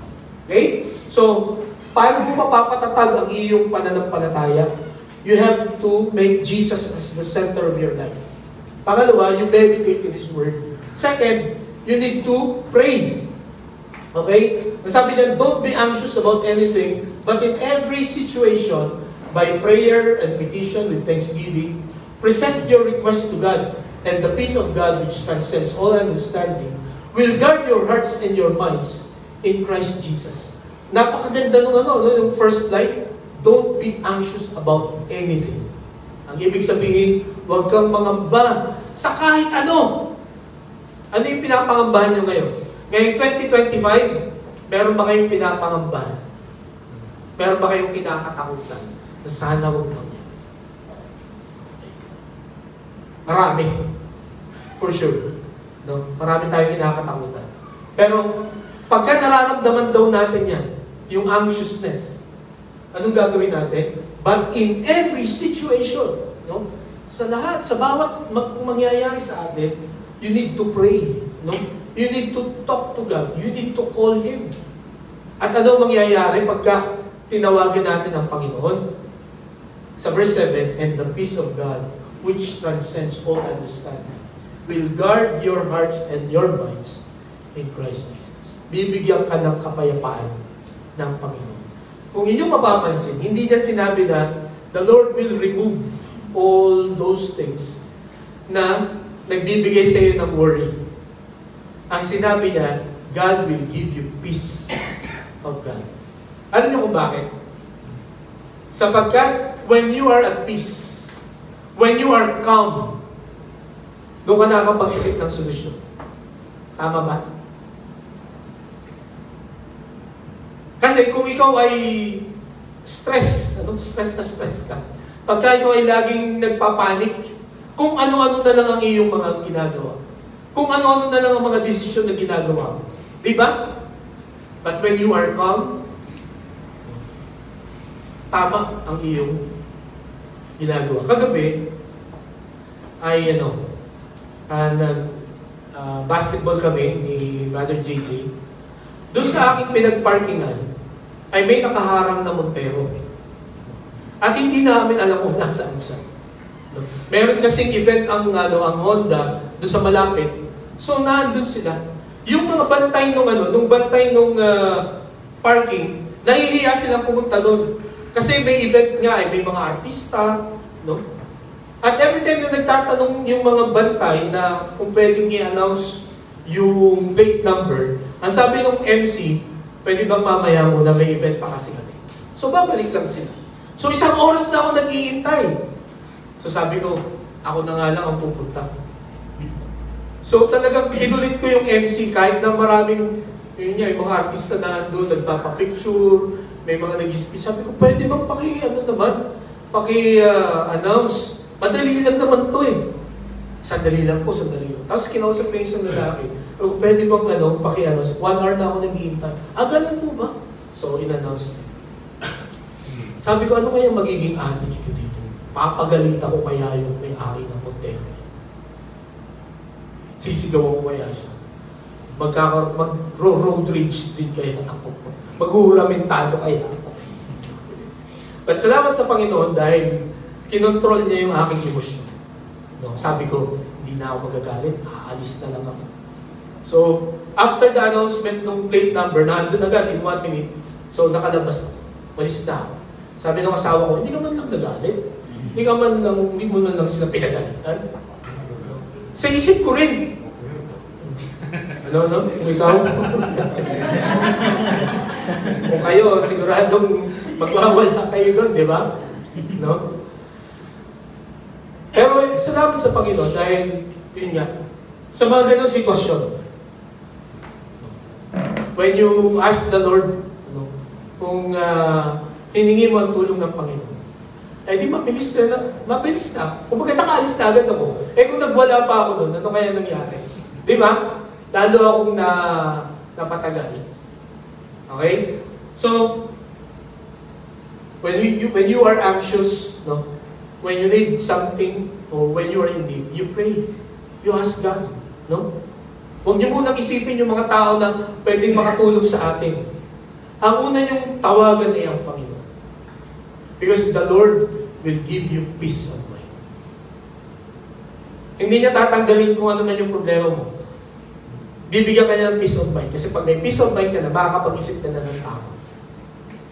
Okay? So, paano mo mapapatatag ang iyong pananampalataya? You have to make Jesus as the center of your life. Pangalawa, you meditate in His Word. Second, you need to pray. Okay? Sabi niya, don't be anxious about anything, but in every situation, by prayer and petition with thanksgiving, present your request to God, and the peace of God which transcends all understanding will guard your hearts and your minds in Christ Jesus. Napakaganda nung yung first line, don't be anxious about anything. Ang ibig sabihin, huwag kang mangamba sa kahit ano. Ano yung pinapangambahan nyo ngayon? Ngayong 2025, meron ba kayong pinapangambahan? Meron ba kayong kinakatakutan? Na sana huwag lang yan. Marami. For sure. No? Marami tayong kinakatakutan. Pero, pagka nararamdaman daw natin yan, yung anxiousness, anong gagawin natin? But in every situation, no? Sa lahat, sa bawat mangyayari sa atin, you need to pray. No? You need to talk to God. You need to call Him. At anong mangyayari pagka tinawagan natin ang Panginoon? Sa verse 7, and the peace of God, which transcends all understanding, will guard your hearts and your minds in Christ Jesus. Bibigyan ka ng kapayapaan ng Panginoon. Kung inyong mapapansin, hindi niya sinabi na the Lord will remove all those things na nagbibigay sa iyo ng worry. Ang sinabi niya, God will give you peace of God. Alam niyo kung bakit? Sapagkat when you are at peace, when you are calm, doon ka nakakapag-isip ng solusyon. Tama ba? Kasi kung ikaw ay stress ka, pagka ikaw ay laging nagpapanik, kung ano-ano na lang ang iyong mga ginagawa, kung ano-ano na lang ang mga desisyon na ginagawa mo. Di ba? But when you are calm, tama ang iyong ginagawa. Kagabi, ay basketball kami ni Brother JJ. Doon sa aking pinagparkingan, ay may nakaharang na Montero. At hindi namin alam kung nasaan siya. Meron kasing event ang Honda doon sa malapit. So nandun sila. Yung mga bantay nung parking, nahihiya silang pumunta doon. Kasi may event nga, may mga artista, no? At every time na nagtatanong yung mga bantay na kung pwedeng i-announce yung plate number, ang sabi ng MC, pwede bang mamaya muna, may event pa kasi kami. So babalik lang sila. So 1 oras na ako nag-iintay. So sabi ko, ako na nga lang ang pupunta. So talagang pinulit ko yung MC kahit na maraming yung mga artista na andun, nagpapapicture, may mga nag-speech. Sabi ko, pwede bang paki-announce? Madali lang naman to eh. Sandali lang. Tapos kinausap ko yung isang lalaki. Pwede bang paki-announce? 1 hour na ako naghihintay. Ganun po ba? So, in-announce niya. Sabi ko, ano kaya magiging attitude ko dito? Papagalita ko kaya yung may-ari ng hotel? Sisigawan ko kaya siya? Mag-road rage din kaya ako? Mag-uuramentado kaya ako? But salamat sa Panginoon dahil kinontrol niya yung aking emosyon. No, sabi ko, hindi na ako magagalit, aalis na lang ako. So, after the announcement ng plate number, nandun agad in 1 minute, so nakalabas ako. Malis na ako. Sabi ng asawa ko, hindi ka man lang nagalit. Hindi mo man lang sila pinagalitan. Sa isip ko rin. Kung ikaw? Kung kayo, siguradong magwawala kayo doon, di ba? No? Pero salamat sa Panginoon dahil, yun nga, sa mga ganong sitwasyon, when you ask the Lord, kung hiningi mo ang tulong ng Panginoon, eh di mabilis na. Kung baga nakaalis na agad ako, kung nagwala pa ako doon, ano kaya nangyari? Di ba? Lalo akong napatagal. Okay? So, when you are anxious, when you need something, or when you are in need, you pray. You ask God. No? Huwag niyo munang isipin yung mga tao na pwedeng makatulong sa atin. Ang una niyong tawagan ay ang Panginoon. Because the Lord will give you peace of mind. Hindi niya tatanggalin kung ano man yung problema mo. Bibigyan ka niya ng peace of mind. Kasi pag may peace of mind ka na, makakapag-isip ka na ng tama.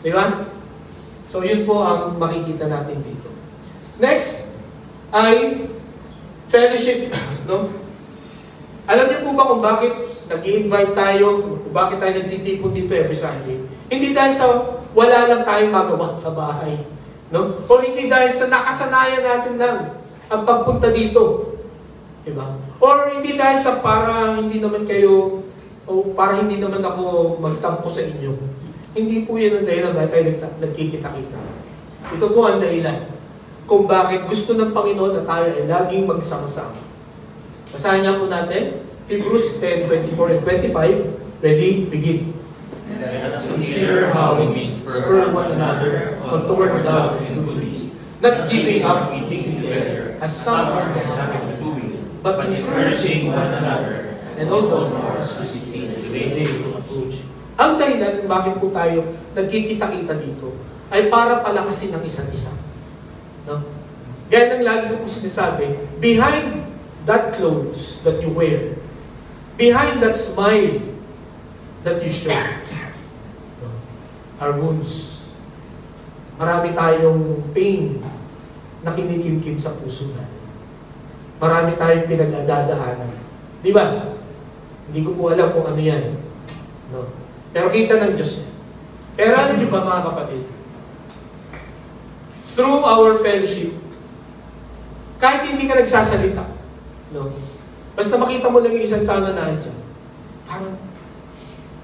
Di ba? So yun po ang makikita natin dito. Next ay fellowship. No? Alam niyo po ba kung bakit nag-i-invite tayo, kung bakit tayo nagtitipon dito every Sunday? Hindi dahil sa wala lang tayong magawa sa bahay. No? O hindi dahil sa nakasanayan natin lang ang pagpunta dito. Diba? Or hindi dahil sa para hindi naman kayo, o para hindi naman ako magtampo sa inyo. Hindi po yan ang dahilan bakit tayo nagkikita-kita. Ito po ang dahilan kung bakit gusto ng Panginoon na tayo ay laging magsama-sama. Basahin niya po natin, Hebrews 10:24 and 25. Ready? Begin. Let us consider how we may spur one another on toward love and good deeds, Not giving up meeting together, as some are the habit of doing, but encouraging one another, and all the more as we see the they day. will approach. Ang dahilan kung bakit po tayo nagkikita-kita dito ay para palakasin ng isa't isa. No? Kaya nang lagi ko po sinasabi, behind that clothes that you wear, behind that smile that you show, are wounds. Marami tayong pain na kinikimkim sa puso natin. Marami tayong pinagdadaanan. Di ba? Hindi ko po alam kung ano yan. No? Pero kita ng Diyos. Pero alam niyo ba mga kapatid? Through our fellowship, kahit hindi ka nagsasalita, no? Basta makita mo lang yung isang tao na nandiyan, parang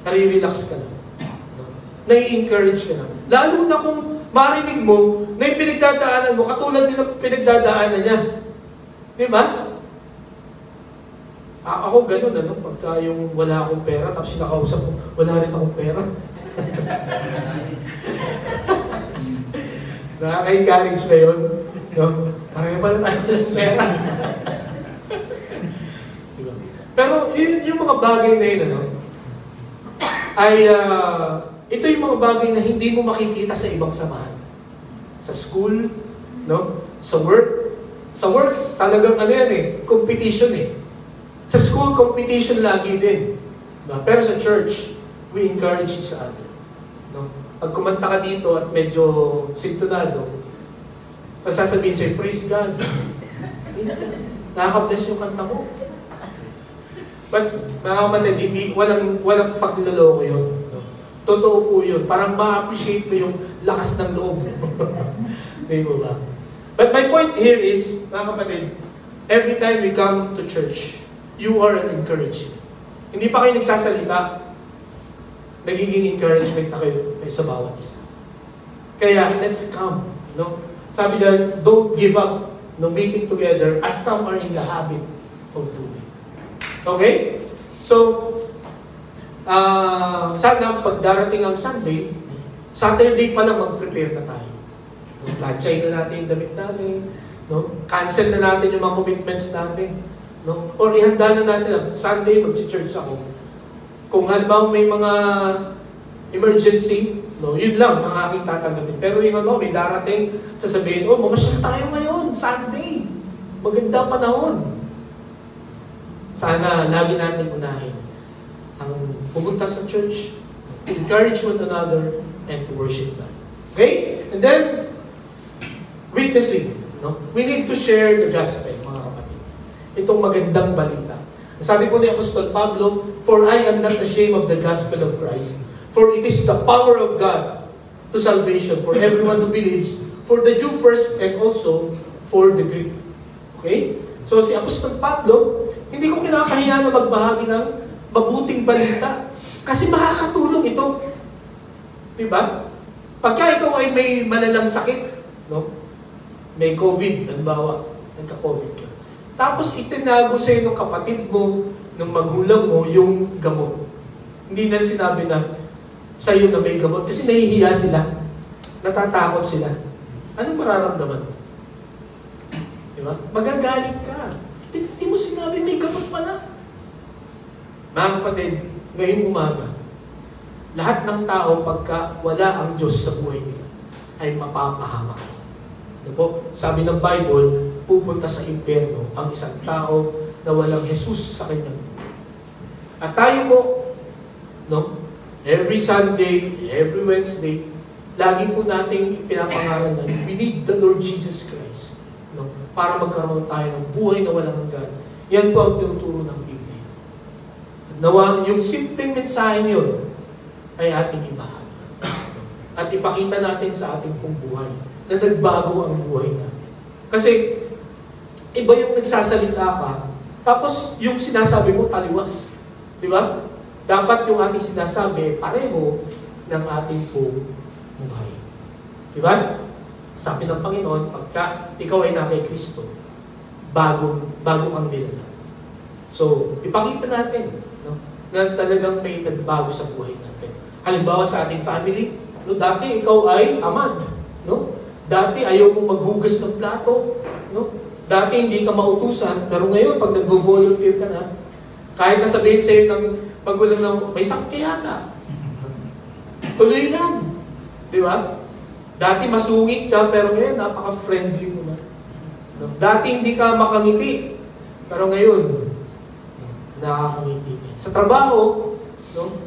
nare-relax ka na. No? nai-encourage ka na. Lalo na kung marinig mo na yung pinagdadaanan mo, katulad din ng pinagdadaanan niya. Di ba? Ako ganun, pagka yung wala akong pera, tapos sinakausap ko, wala rin akong pera. Nakaka-encourage ba yun? No? Parang pala tayo ng pera. Diba? Pero yung mga bagay na yun, ito yung mga bagay na hindi mo makikita sa ibang samahan. Sa school, no? Sa work. Sa work, talagang competition Sa school, competition lagi din. Diba? Pero sa church, we encourage each other. No? Pag kumanta ka dito at medyo sintonado, masasabihin sa'yo, praise God. Nakaka-bless yung kanta mo. But, mga kapatid, walang pagluloko yun. No? Totoo po yun. Parang ma-appreciate mo yung lakas ng loob. Di ba? But my point here is, mga kapatid, every time we come to church, you are an encouragement. Hindi pa kayo nagsasalita, nagiging encouragement na kayo sa bawat isa. Kaya, let's come. No? Sabi dyan, don't give up meeting together as some are in the habit of doing. Okay? So, sana pag darating ang Sunday, Saturday pa lang mag-prepare na tayo. No? Lanchay na natin yung damit natin. No? Cancel na natin yung mga commitments natin. No? Or ihanda na natin, Sunday mag-church ako. Kung halimbawa may mga emergency, no, yun lang ang aking tatanggapin. Pero yung may darating, sasabihin, mamasyal tayo ngayon, Sunday. Maganda panahon. Sana lagi natin unahin ang pumunta sa church, encourage one another, and to worship God. Okay? And then, witnessing. No? We need to share the gospel, mga kapatid. Itong magandang balita. Sabi ko ni Apostol Pablo, for I am not ashamed of the gospel of Christ, for it is the power of God to salvation for everyone who believes, for the Jew first and also for the Greek. Okay? So si Apostol Pablo, hindi ko kinakahiya na magbahagi ng mabuting balita kasi makakatulong ito. Diba? Pagka ikaw ay may malalang sakit, no? May COVID, halimbawa, nagka-COVID ka. Tapos itinago sa'yo ng kapatid mo, ng magulang mo, yung gamot. Hindi na sinabi na sa'yo na may gamot kasi nahihiya sila. Natatakot sila. Anong mararamdaman mo? Diba? Magagalit ka. Hindi mo sinabi may gamot pala. Mga kapatid, ngayong umaga, lahat ng tao pagka wala ang Diyos sa buhay nila, ay mapapahamak. Diba? Sabi ng Bible, pupunta sa impyerno ang isang tao na walang Jesus sa kanyang buhay. At tayo po, no? Every Sunday, every Wednesday, lagi po nating pinapangalan na we need the Lord Jesus Christ, no? Para magkaroon tayo ng buhay na walang hanggan. Yan po ang tinuturo ng Biblia. Nawa, yung simpleng mensahe yun ay ating ibahagi. At ipakita natin sa ating pong buhay na nagbago ang buhay natin. Kasi iba yung nagsasalita ka, tapos yung sinasabi mo taliwas. Di ba? Dapat yung ating sinasabi pareho ng ating pong buhay. Di ba? Sabi ng Panginoon, pagka ikaw ay na kay Kristo, bago ang nilala. So, ipakita natin, no, na talagang may nagbago sa buhay natin. Halimbawa sa ating family, no, dati ikaw ay tamad. No? Dati ayaw mong maghugas ng plato. No? Dati hindi ka mautusan, pero ngayon, pag nag-volunteer ka na, kahit na sabihin sa'yo ng magulang na may sakit yata, tuloy lang. Di ba? Dati masungit ka, pero ngayon napaka-friendly mo na. No? Dati hindi ka makangiti, pero ngayon, nakakangiti. Sa trabaho, no,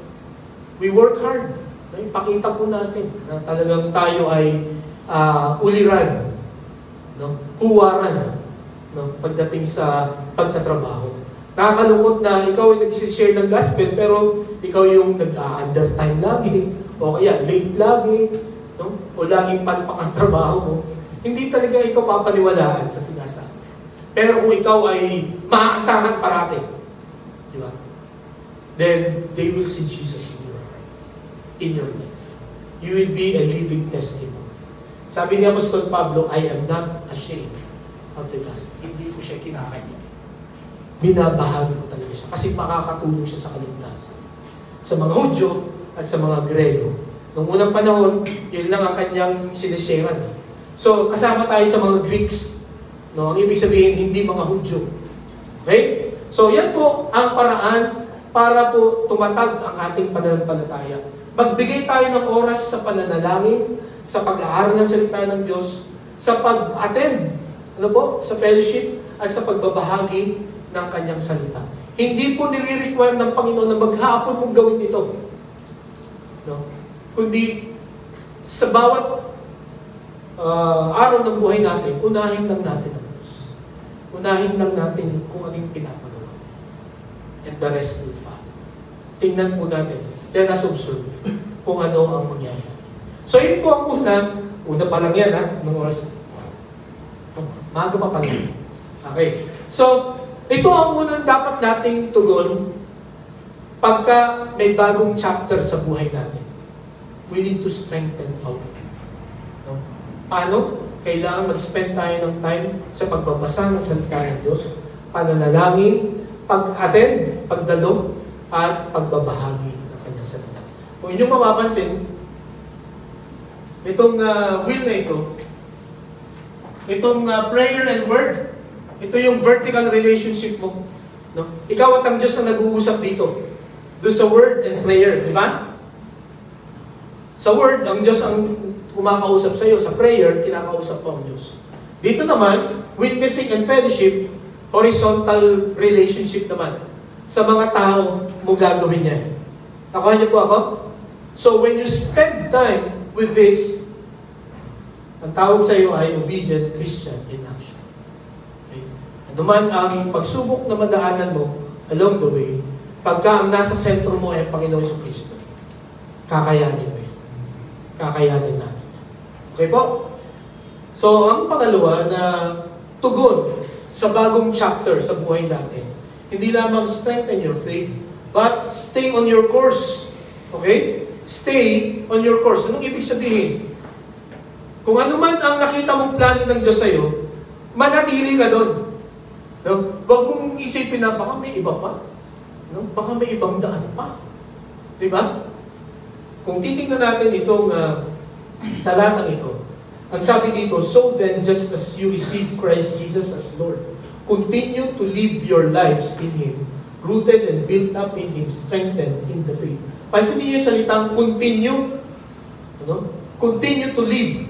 we work hard. No? Ipakita po natin na talagang tayo ay uliran, no? Huwaran, no? Pagdating sa pagtatrabaho. Nakakalungkot na ikaw ay nagsishare ng gospel, pero ikaw yung nag-undertime lagi, o kaya late lagi, no? O laging palpak ang trabaho mo. Hindi talaga ikaw papaniwalaan sa sinasabi. Pero kung ikaw ay maaasahan parati, di ba? Then they will see Jesus in your heart, in your life. You will be a living testimony. Sabi ni Apostol Pablo, I am not ashamed of the gospel. Hindi ko siya kinakanya. Binabahagi ko talaga siya kasi makakatulong siya sa kaligtasan. Sa mga Hudyo at sa mga Grego. Noong unang panahon, yun lang ang kanyang sinisharean. So, kasama tayo sa mga Greeks. No, ang ibig sabihin, hindi mga Hudyo. Okay? So, yan po ang paraan para po tumatag ang ating pananampalataya. Magbigay tayo ng oras sa pananalangin, sa pag-aaral ng salita ng Diyos, sa pag-attend, sa fellowship, at sa pagbabahagi ng kanyang salita. Hindi po nire-require ng Panginoon na maghapon mong gawin ito. No? Kundi, sa bawat araw ng buhay natin, unahin lang natin ang Diyos. Unahin lang natin kung anong pinapagawa. And the rest will follow. Tingnan po natin. Let us observe kung ano ang mangyayari. So, yun po ang una pa lang yan, nung oras. Maaga pa pala. Okay. So, ito ang unang dapat nating tugon pagka may bagong chapter sa buhay natin. We need to strengthen our faith. No? Paano? Kailangan mag-spend tayo ng time sa pagbabasa ng salita ng Diyos, pananalangin, pag-attend, pagdalo, at pagbabahagi ng kanyang salita. Kung inyong mapapansin, itong will na ito, itong prayer and word, ito yung vertical relationship mo. No? Ikaw at ang Diyos na nag-uusap dito. Doon sa word and prayer, di ba? Sa word, ang Diyos ang kumakausap sa iyo. Sa prayer, kinakausap pa ang Diyos. Dito naman, witnessing and fellowship, horizontal relationship naman. Sa mga tao mo gagawin yan. Nakuha niyo po ako? So when you spend time with this, ang tawag sa iyo ay obedient Christian in action. Okay? Ano man ang pagsubok na madaanan mo along the way, pagka ang nasa sentro mo ay Panginoon Jesucristo, kakayanin mo yan. Kakayanin natin. Okay po? So, ang pangalawa na tugon sa bagong chapter sa buhay natin, hindi lamang strengthen your faith, but stay on your course. Okay? Stay on your course. Anong ibig sabihin? Kung ano man ang nakita mong plano ng Diyos sa'yo, manatili ka doon. No? Huwag mong isipin na baka may iba pa. No? Baka may ibang daan pa. Diba? Kung titingnan natin itong talatang ito, ang sabi dito, so then, just as you receive Christ Jesus as Lord, continue to live your lives in Him, rooted and built up in Him, strengthened in the faith. Pansinin niyo yung salitang continue. Ano? Continue to live.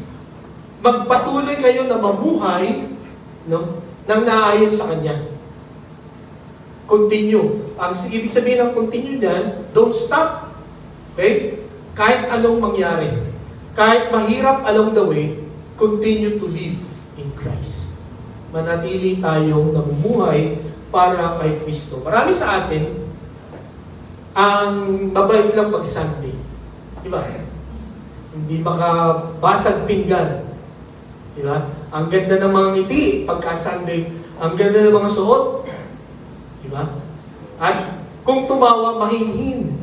Magpatuloy kayo na mamuhay, no, nang naayon sa Kanya. Continue. Ang ibig sabihin ng continue dyan, don't stop. Okay? Kahit anong mangyari. Kahit mahirap along the way, continue to live in Christ. Manatili tayong namumuhay para kay Kristo. Marami sa atin, ang mabait lang pag Sunday. Diba? Hindi makabasag pinggan. Diba? Ang ganda ng mga ngiti pagka Sunday. Ang ganda ng mga suot. Diba? At kung tumawa, mahinhin.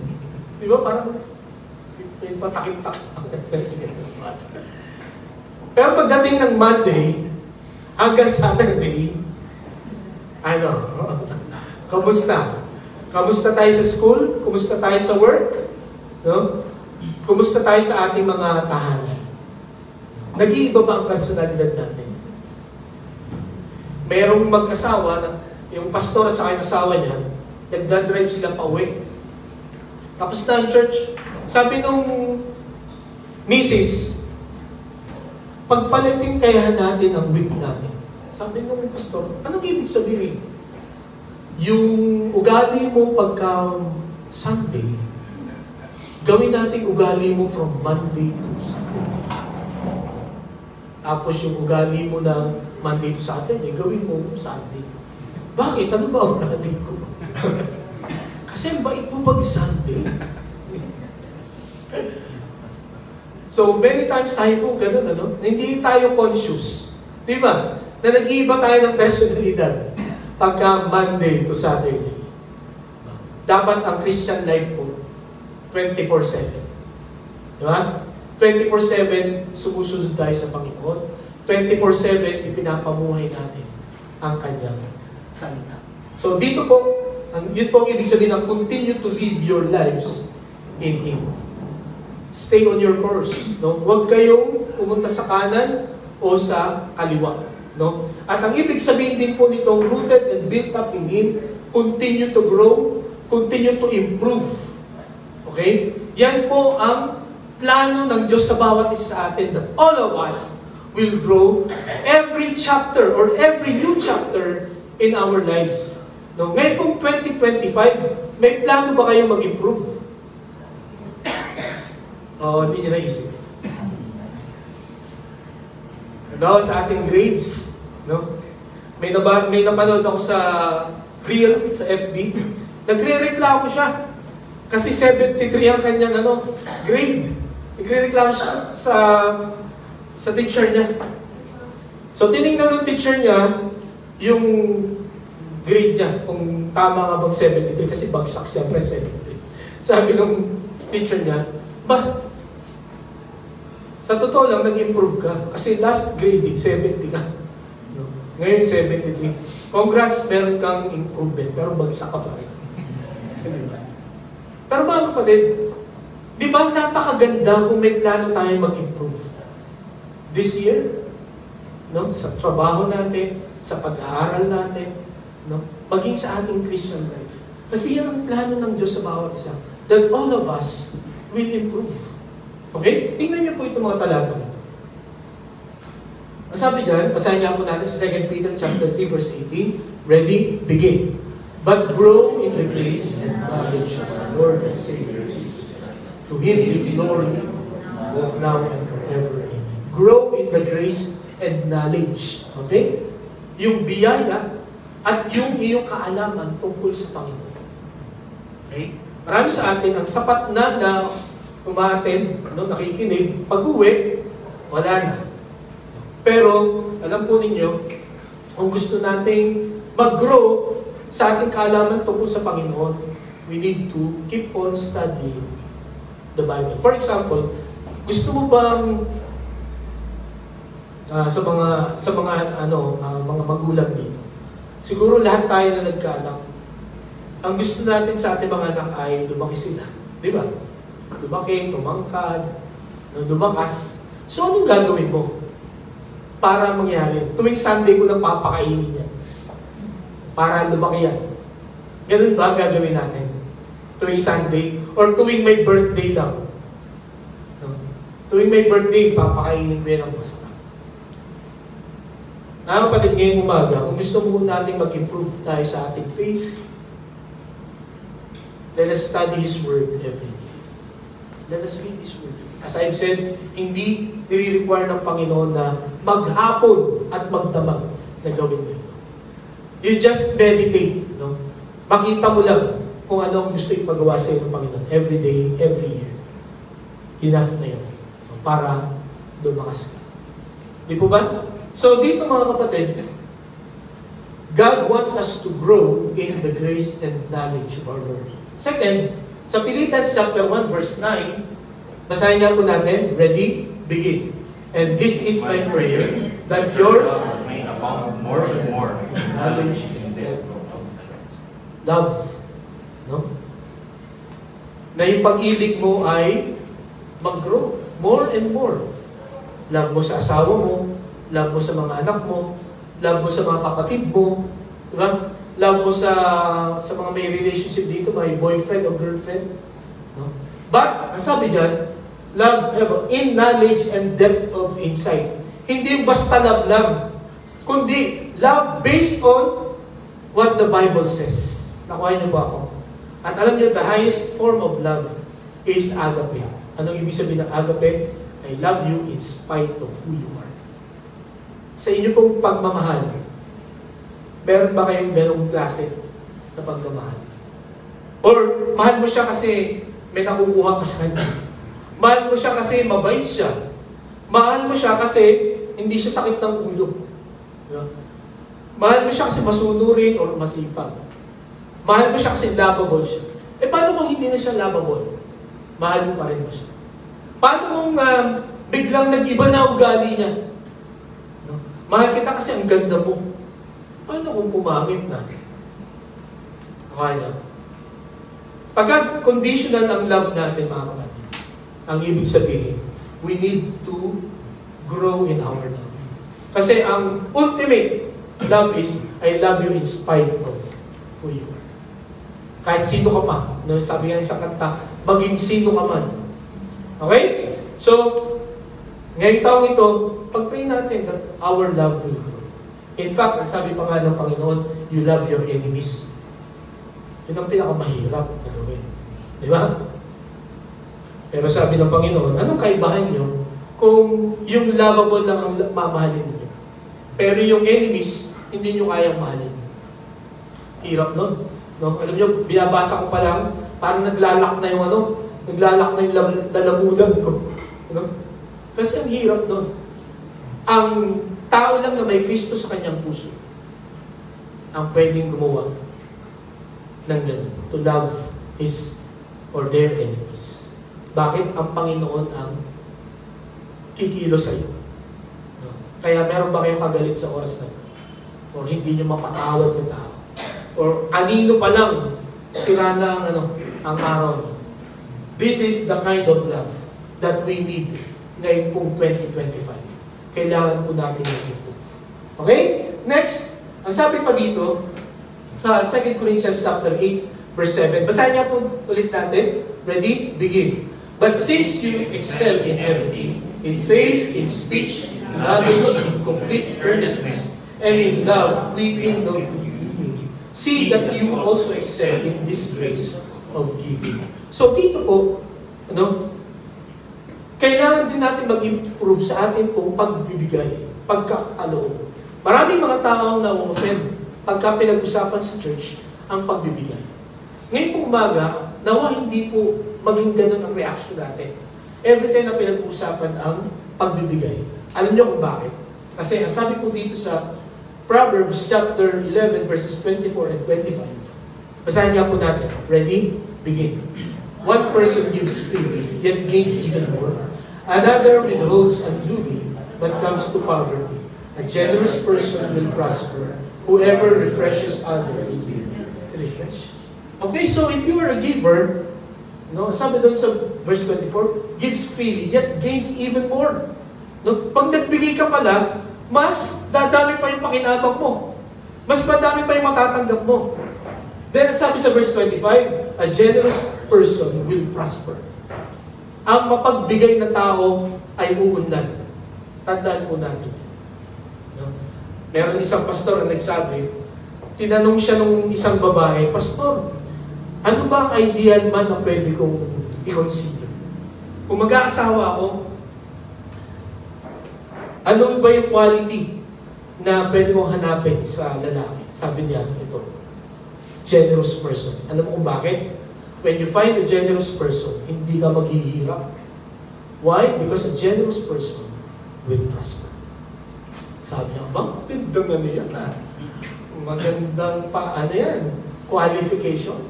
Diba? Parang patakip-tak. Pero pagdating ng Monday, hanggang Saturday, kamusta? Kamusta tayo sa school? Kamusta tayo sa work? No? Kamusta tayo sa ating mga tahanan? Nag-iiba ba ang personalidad natin? Merong mag-asawa, yung pastor at saka yung asawa niya, nagdadrive sila pa uwi. Tapos na ang church, sabi nung misis, pagpalitin kaya natin ang week natin. Sabi nung pastor, anong ibig sabihin? Yung ugali mo pagka Sunday, gawin natin ugali mo from Monday to Saturday. Tapos yung ugali mo na Monday to Saturday, gawin mo Sunday. Bakit? Ano ba ang ugali ko? Kasi ang bait mo pag Sunday. So, many times tayo po ganun, hindi tayo conscious. Di ba? Na nag-iiba tayo ng personalidad pagka Monday to Saturday. Dapat ang Christian life po, 24/7. Di ba? 24/7 sumusunod tayo sa Panginoon. 24/7 ipinapamuhay natin ang Kanyang salita. So dito po, yun po ang ibig sabihin ng continue to live your lives in Him. Stay on your course. No? Huwag kayong pumunta sa kanan o sa kaliwa. No? At ang ibig sabihin din po nitong rooted and built up in Him, continue to grow, continue to improve. Okay? Yan po ang plano ng Diyos sa bawat isa sa atin, that all of us will grow every chapter or every new chapter in our lives. No? Ngayon pong 2025, may plano ba kayo mag-improve? Hindi nyo naisip. Ano, sa ating grades, no? May napanood ako sa Reel, sa FB. Nagre-reklamo siya. Kasi 73 ang kanyang grade. Nagre-reklamo siya sa teacher niya. So, tinignan ng teacher niya yung grade niya, kung tama nga bang 73, kasi bagsak siya, 73. Sabi ng teacher niya, sa totoo lang, nag-improve ka. Kasi last grading, 70 ka. No? Ngayon, 73. Congrats, meron kang improvement, pero bagsak ka pa rin. Pero mga kapatid, di ba napakaganda kung may plano tayo mag-improve? This year, no? Sa trabaho natin, sa pag-aaral natin, no? Maging sa ating Christian life. Kasi yan ang plano ng Diyos sa bawat isa. That all of us will improve. Okay? Tingnan niyo po itong mga talata na. Ang sabi dyan, basahin niya po natin sa 2 Peter chapter 3, verse 18. Ready? Begin. But grow in the grace and knowledge of our Lord and Savior Jesus Christ. To Him be glory, both now and forever. Amen. Grow in the grace and knowledge. Okay? Yung biyaya at yung iyong kaalaman tungkol sa Panginoon. Okay? Marami sa atin, ang sapat na umaten, nakikinig, pag-uwi, wala na. Pero, alam po ninyo, kung gusto nating mag-grow sa ating kaalaman tungkol sa Panginoon, we need to keep on studying the Bible. For example, gusto mo bang sa mga magulang dito, siguro lahat tayo na nagkaanak, ang gusto natin sa ating mga anak ay lumaki sila. Di ba? Lumaki, tumangkad, lumakas. So, anong gagawin mo para mangyari? Tuwing Sunday ko lang papakainin yan. Para lumaki yan. Ganun ba ang gagawin natin? Tuwing Sunday? Or tuwing may birthday lang? No? Tuwing may birthday, papakainin ko yan ang masarap. Kapatid, ngayong umaga, kung gusto mo natin mag-improve tayo sa ating faith, let us study His Word every day. Let us read His Word. As I've said, hindi nire-require ng Panginoon na maghapon at magdamag na gawin mo ito. You just meditate. No? Makita mo lang kung ano ang gusto ipagawa sa iyo ng Panginoon. Every day, every year. Enough na yun. Para lumakas ka. Di po ba? So dito mga kapatid, God wants us to grow in the grace and knowledge of our Lord. Second, sa Philippians chapter 1 verse 9, basahin niya po natin, ready, begin. And this is my prayer, that your may abound more and more knowledge and love, no? Na yung pag-ibig mo ay mag-grow more and more. Love mo sa asawa mo, love mo sa mga anak mo, love mo sa mga kapatid mo, di ba? Love mo sa mga may relationship dito, may boyfriend o girlfriend. No? But, ang sabi dyan, love in knowledge and depth of insight. Hindi basta love lang, kundi love based on what the Bible says. Nakuha niyo ba ako? At alam niyo, the highest form of love is agape. Anong ibig sabihin ng agape? I love you in spite of who you are. Sa inyo pong pagmamahal, meron ba kayong ganong klase na pagmamahal? Or mahal mo siya kasi may nakukuha ka sa kanya. Mahal mo siya kasi mabait siya. Mahal mo siya kasi hindi siya sakit ng ulo. Yeah. Mahal mo siya kasi masunurin o masipag. Mahal mo siya kasi lovable siya. Eh paano kung hindi na siya lovable? Mahal mo pa rin mo siya. Paano kung biglang nag-iba na ugali niya? No? Mahal kita kasi ang ganda mo. Paano kung pumangit na? Kaya. Pagka conditional ang love natin, mga kapatid, ang ibig sabihin, we need to grow in our love. Kasi ang ultimate love is, I love you in spite of who you are. Kahit sino ka pa. No, sabi nga sa kanta, maging sino ka man. Okay? So, ngayong taong ito, pag-pray natin that our love will grow. In fact, sabi pa nga ng Panginoon, you love your enemies. Yun ang pinakamahirap na gawin. Di ba? Pero sabi ng Panginoon, anong kaibahan nyo kung yung lovable lang ang mamahalin niyo? Pero yung enemies, hindi nyo kayang mahalin. Hirap nun. No? Alam nyo, binabasa ko pa lang, parang naglalak na yung naglalak na yung lalamudan ko. No? Kasi ang hirap nun. Ang tao lang na may Kristo sa kanyang puso ang pwedeng gumawa ng ganun, to love his or their enemies. Bakit? Ang Panginoon ang kikilo sa iyo. No? Kaya meron ba kayong kagalit sa oras na or hindi nyo mapatawad ng tao? Or anino pa lang, sira na ang araw. This is the kind of love that we need ngayon pong 2025. Kailangan po natin i-improve. Okay? Next, ang sabi pa dito, sa 2 Corinthians chapter 8, verse 7. Basahin niya po ulit natin. Ready? Begin. But since you excel in everything, in faith, in speech, in knowledge, in complete earnestness, and in love, weeping no you. See that you also excel in this grace of giving. So dito po, kailangan din natin mag-improve sa atin pong pagbibigay, pagkakaloob. Maraming mga taong na-offend pagka pinag-usapan sa church ang pagbibigay. Ngayon po umaga, nawa hindi po maging ganun ang reaction natin. Every time na pinag-usapan ang pagbibigay. Alam niyo kung bakit? Kasi ang sabi po dito sa Proverbs chapter 11 verses 24 and 25. Basahin nga po natin. Ready? Begin. One person gives freely, yet gains even more. Another withholds unduly, but comes to poverty. A generous person will prosper. Whoever refreshes others will be refreshed. Okay, so if you are a giver, sabi doon sa verse 24, gives freely, yet gains even more. Pag nagbigay ka pala, mas dadami pa yung pakinabang mo. Mas madami pa yung matatanggap mo. Then sabi sa verse 25, a generous person will prosper. Ang mapagbigay na tao ay uunlad. Tandaan po natin. Meron isang pastor na nagsabi, tinanong siya nung isang babae, Pastor, ano ba ang ideal man na pwede kong i-consider? Kung mag-aasawa ako, ano ba yung quality na pwede kong hanapin sa lalaki? Sabi niya, ito, generous person. Alam mo kung bakit? When you find a generous person, hindi ka maghihirap. Why? Because a generous person will prosper. Sabi niya, gandang yan magandang yan, qualification.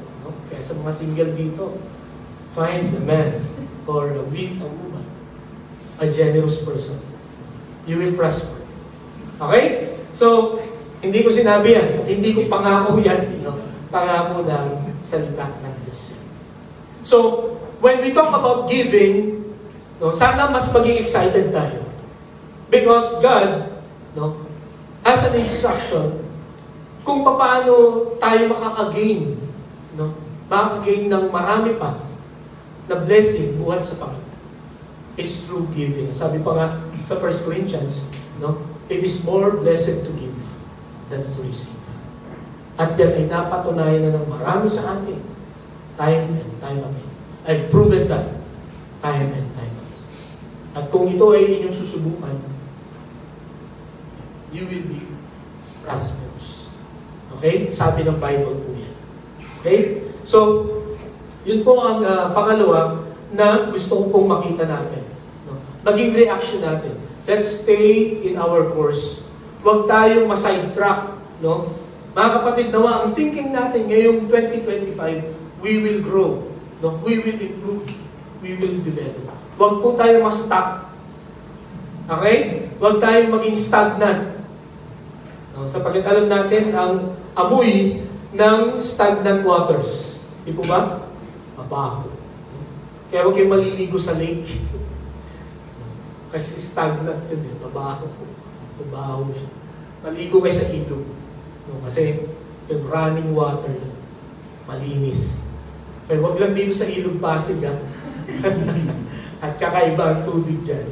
Kaya sa mga single dito, find a man or a woman, a generous person. You will prosper. Okay? So, hindi ko sinabi yan. Hindi ko pangako yan. Pangako ng salita ng Diyos. So, when we talk about giving, sana mas maging excited tayo. Because God, as an instruction, kung paano tayo makakagain, makakagain ng marami pa na blessing buwan sa Panginoon, is through giving. Sabi pa nga sa 1 Corinthians, it is more blessed to give than to receive. At yan ay napatunayan na ng marami sa atin, time and time again. I've proven that time and time again. At kung ito ay inyong susubukan, you will be prosperous. Okay? Sabi ng Bible po yan. Okay? So, yun po ang pangalawa na gusto ko pong makita natin. Maging reaction natin. Let's stay in our course. Huwag tayong ma-sidetrack. Mga kapatid, nawa, ang thinking natin ngayong 2025, we will grow. We will improve. We will develop. Huwag po tayong ma-stuck. Okay? Huwag tayong maging stagnant. Sapagkat alam natin ang amoy ng stagnant waters. Di po ba? Mabaho. Kaya huwag kayong maliligo sa lake. Kasi stagnant yun eh. Mabaho. Mabaho siya. Maligo kayo sa ilog. Kasi yung running water, malinis. Pero huwag lang dito sa ilog Pasig, ha? At kakaiba ang tubig dyan.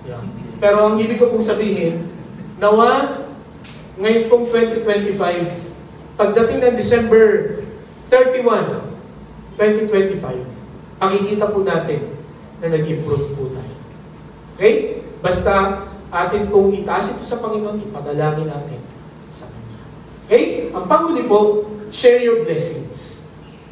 Yeah. Pero ang ibig ko pong sabihin, nawa, ngayon pong 2025, pagdating ng December 31, 2025, makikita po natin na nag-improve po tayo. Okay? Basta atin pong itaas ito sa Panginoon, ipadalangin natin sa Kanya. Okay? Ang panghuli po, share your blessings.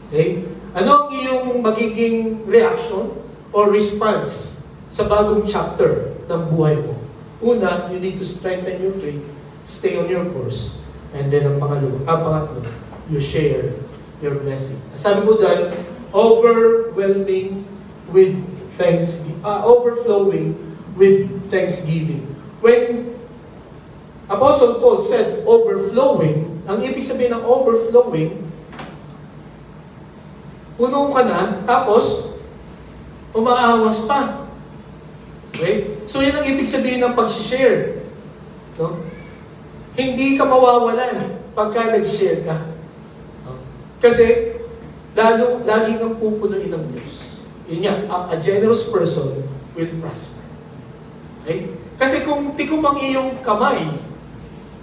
Okay? Ano ang iyong magiging reaction or response sa bagong chapter ng buhay mo? Una, you need to strengthen your faith, stay on your course, and then ang pangatlo, you share your blessing. Sabi po doon, overflowing with thanksgiving. When Apostle Paul said overflowing, ang ibig sabihin ng overflowing, puno ka na, tapos umaawas pa. Okay? So yan ang ibig sabihin ng pag-share. No? Hindi ka mawawalan pagka nag-share ka. No? Kasi lagi kang pupunuin ng Diyos. Yun nga, a generous person will prosper. Okay? Kasi kung tikom ang iyong kamay,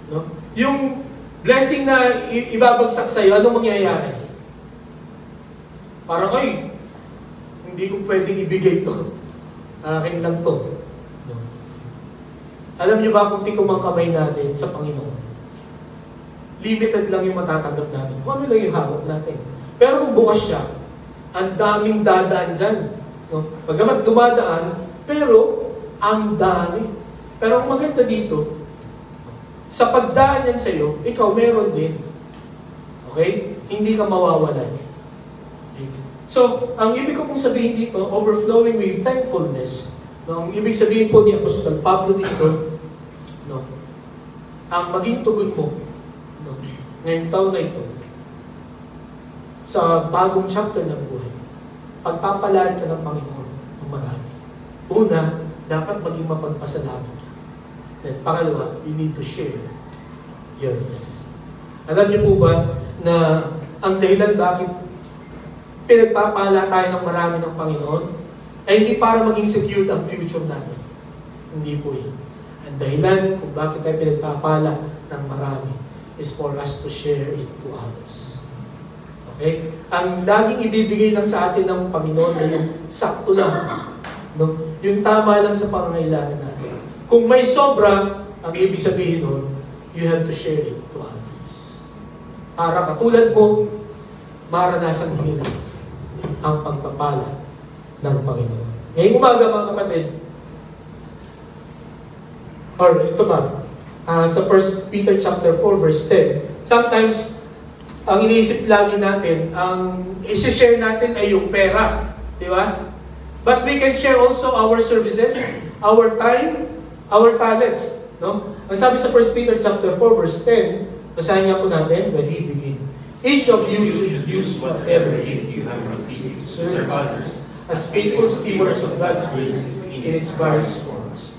no? Yung blessing na ibabagsak sa'yo, anong mangyayari? Parang, ay, hindi ko pwedeng ibigay ito. Akin lang to. No? Alam niyo ba kung tikom ang kamay natin sa Panginoon? Limited lang yung matatanggap natin. Kung ano lang yung hawak natin. Pero kung bukas siya, ang daming dadaan dyan. No? Bagamat dumadaan, pero ang dami. Pero ang maganda dito, sa pagdaan yan sa'yo, ikaw meron din. Okay? Hindi ka mawawalan. So, ang ibig ko pong sabihin dito, overflowing with thankfulness. No, ang ibig sabihin po ni Apostol Pablo dito, no, ang maging tugon mo, no, ngayong taon na ito, sa bagong chapter ng buhay, pagpapalaan ka ng Panginoon ng marami. Una, dapat maging mapagpasalamat ka. Then, pangalawa, you need to share your blessing. Alam niyo po ba na ang dahilan bakit pinagpapala tayo ng marami ng Panginoon ay hindi para maging secured ang future natin. Hindi po yun. Ang dahilan kung bakit tayo pinagpapala ng marami is for us to share it to others. Okay? Ang laging ibibigay lang sa atin ng Panginoon ay yung sakto lang. No? Yung tama lang sa pangangailangan natin. Kung may sobra, ang ibig sabihin nun, you have to share it to others. Para katulad mo, maranasan mo nila ang pagpapala ng Panginoon. Ngayong umaga mga kapatid, or ito ba, sa 1 Peter chapter 4 verse 10, sometimes, ang iniisip lagi natin, ang isi-share natin ay yung pera. Di ba? But we can share also our services, our time, our talents. No? Ang sabi sa 1 Peter chapter 4 verse 10, basahin nga po natin when he begin. Each of you should use whatever gift you have received to serve others as faithful stewards of God's grace in its various forms.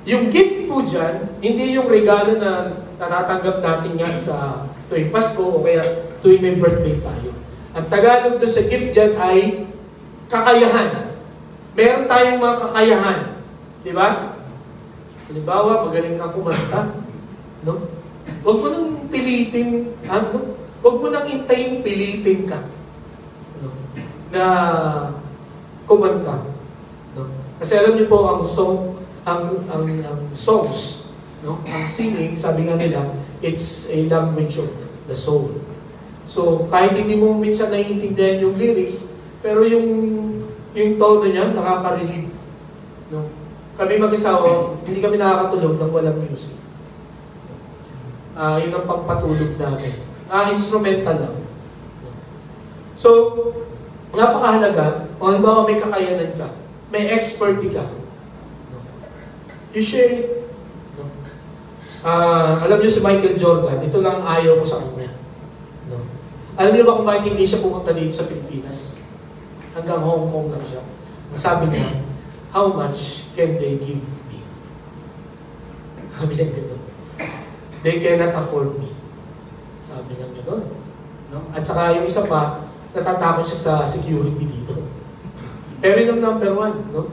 Yung gift po dyan, hindi yung regalo na natatanggap natin nga sa tuwing Pasko o kaya tuwing may birthday tayo. Ang Tagalog doon sa gift dyan ay kakayahan. Meron tayong mga kakayahan. Di ba? Halimbawa, magaling ka kumanta. No? Huwag mo nang pilitin, huwag mo nang intayin pilitin ka. No? Na kumanta. No? Kasi alam niyo po, ang songs, no? Ang singing, sabi nga nila, it's a language of the soul. So, kahit hindi mo minsan naiintindihan yung lyrics, pero yung tono niya, nakaka-relieve. No? Kami mag-asawa, hindi kami nakakatulog nang walang music. Yun ang pagpatulog namin. Instrumental lang. So, napakahalaga, kung halimbawa may kakayanan ka, may expertise ka, you share it. Alam niyo si Michael Jordan, ito lang ayaw ko sa kanya. Alam niyo ba kung bakit hindi siya pumunta dito sa Pilipinas? Hanggang Hong Kong lang siya. Ang sabi niya, how much can they give me? Sabi niya gano'n. They cannot afford me. Sabi niya gano'n. No? At saka yung isa pa, natatakot siya sa security dito. Pero yung number one, no?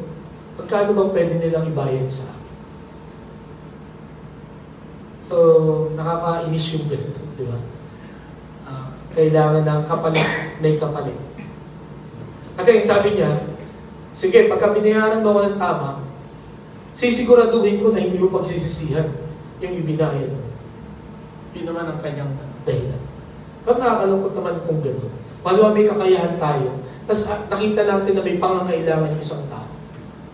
Magkano bang pwede nilang ibayad sa akin? So, nakakainis yung gano'n, di ba? Kailangan ng kapalit, may kapalit. Kasi sabi niya, sige, pagka binayaran mo ako ng tama, sisiguraduhin ko na hindi mo pagsisisihan yung ibinayad mo. Yun naman ang kanyang dahilan. Pero nakakalungkot naman kung gano'n. Malwa may kakayahan tayo, tapos nakita natin na may pangangailangan yung isang tao.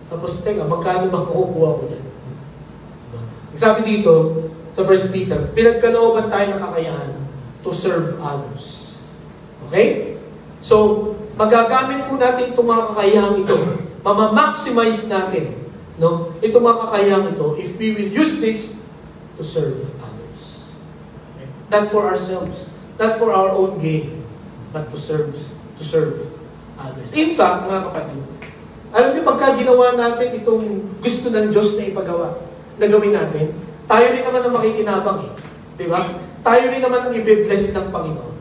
Tapos, teka, magkano ba makukuha ko yan? Sabi dito, sa 1 Peter, pinagkalooban tayo ng kakayahan to serve others. Okay? So, magagamit po natin itong mga kakayahang ito. Mamamaximize natin, no? Itong mga kakayahang ito if we will use this to serve others. Okay? Not for ourselves, not for our own gain, but to serve others. In fact, mga kapatid, alam niyo, pagka ginawa natin itong gusto ng Diyos na ipagawa, na gawin natin, tayo rin naman ang makikinabang eh. Di ba? Tayo rin naman ang i-bless ng Panginoon.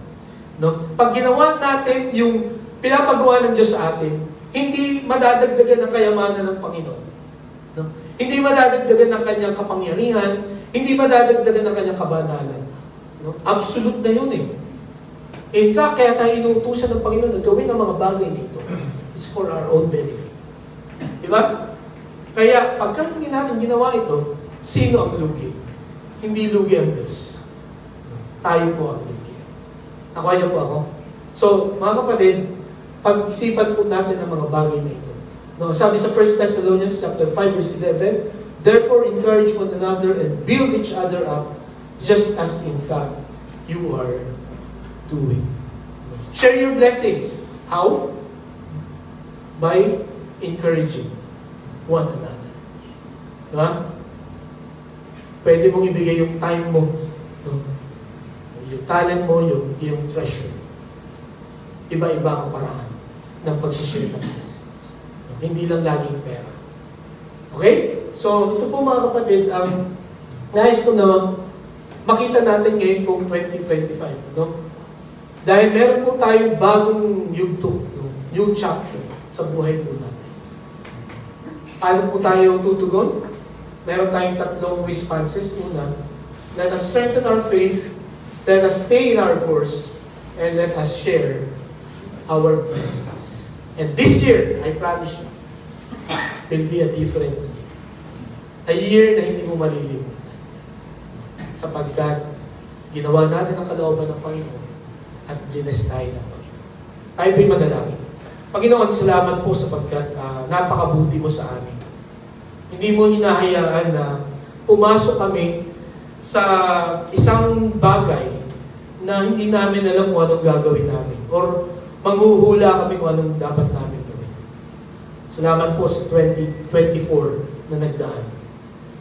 No? Pag ginawa natin yung pinapagawa ng Diyos sa atin, hindi madadagdagan ng kayamanan ng Panginoon. No? Hindi madadagdagan ng kanyang kapangyarihan, hindi madadagdagan ng kanyang kabanalan. No? Absolute na yun eh. In fact, kaya tayo inuutusan ng Panginoon na gawin ang mga bagay nito. It's for our own benefit. Di ba? Kaya, pagka hindi natin ginawa ito, sino ang lugi? Hindi lugi ang Diyos. Tayo po ang lugi. Nakuha niyo po ako. So, mga kapatid, pag-isipan po natin ang mga bagay na ito. No, sabi sa 1 Thessalonians chapter 5 verse 11, therefore encourage one another and build each other up, just as in fact you are doing. Share your blessings. How? By encouraging one another. Diba? Pwede mong ibigay yung time mo, no? Yung talent mo, yung treasure. Iba-iba ang paraan ng pag-share ng blessings. No? Hindi lang laging pera. Okay? So, ito po mga kapatid, nais ko na makita natin ngayon kung 2025. No? Dahil meron po tayong bagong yugto, no? New chapter sa buhay po natin. Paano po tayo tutugon? Meron tayong tatlong responses. Una, let us strengthen our faith, let us stay in our course, and let us share our blessings. And this year, I promise you, will be a different year. A year na hindi mo malilimutan. Sapagkat ginawa natin ang kalooban ng Panginoon at bless tayo ng Panginoon. Tayo po'y manalangin. Panginoon, salamat po sapagkat napakabuti mo sa amin. Hindi mo hinahayaan na pumasok kami sa isang bagay na hindi namin alam kung anong gagawin namin or manghuhula kami kung anong dapat namin gawin. Salamat po sa 2024 na nagdaan.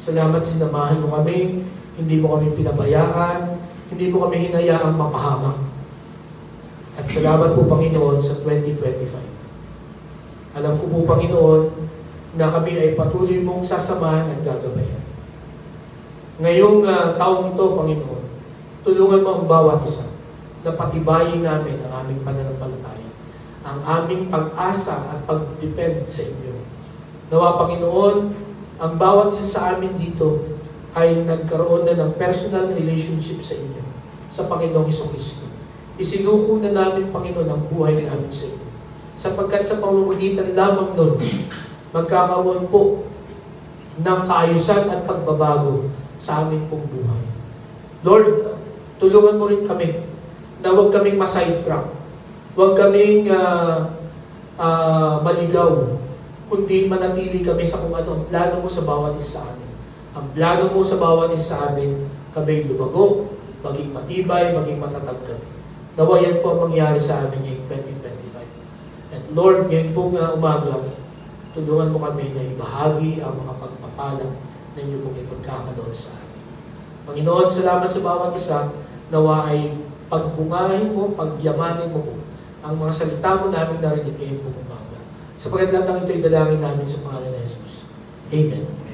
Salamat sinamahan mo kami, hindi mo kami pinabayaan, hindi mo kami hinayaang mapahamak. At salamat po Panginoon sa 2025. Alam ko po Panginoon, na kami ay patuloy mong sasamahan at gagabayan. Ngayong taong ito, Panginoon, tulungan mo ang bawat isa na patibayin namin ang aming pananampalataya, ang aming pag-asa at pag-depend sa inyo. Nawa, Panginoon, ang bawat isa sa amin dito ay nagkaroon na ng personal relationship sa inyo, sa Panginoong Hesus-Kristo. Isinuko na namin, Panginoon, ang buhay namin sa inyo. Sapagkat sa pamamagitan lamang nun, magkakaroon po ng kaayusan at pagbabago sa aming pong buhay. Lord, tulungan mo rin kami na huwag kaming ma-sidetrack, huwag kaming maligaw, kundi manatili kami sa kung ano ang plano mo sa bawat isa sa amin. Ang plano mo sa bawat isa sa amin, kami lumago, maging matibay, maging matatag kami. Nawa yan po ang mangyari sa amin ngayong 2025. At Lord, ngayon po nga umaga, tulungan mo kami na ibahagi ang mga pagpapala na inyo pong ipagkakaloon sa amin. Panginoon, salamat sa bawat isa, nawa ay pagbungahin mo, pagyamanin mo po ang mga salita mo namin narinig ngayong umaga. Sapagkat lahat ng ito'y dalangin namin sa pangalan ni Jesus. Amen.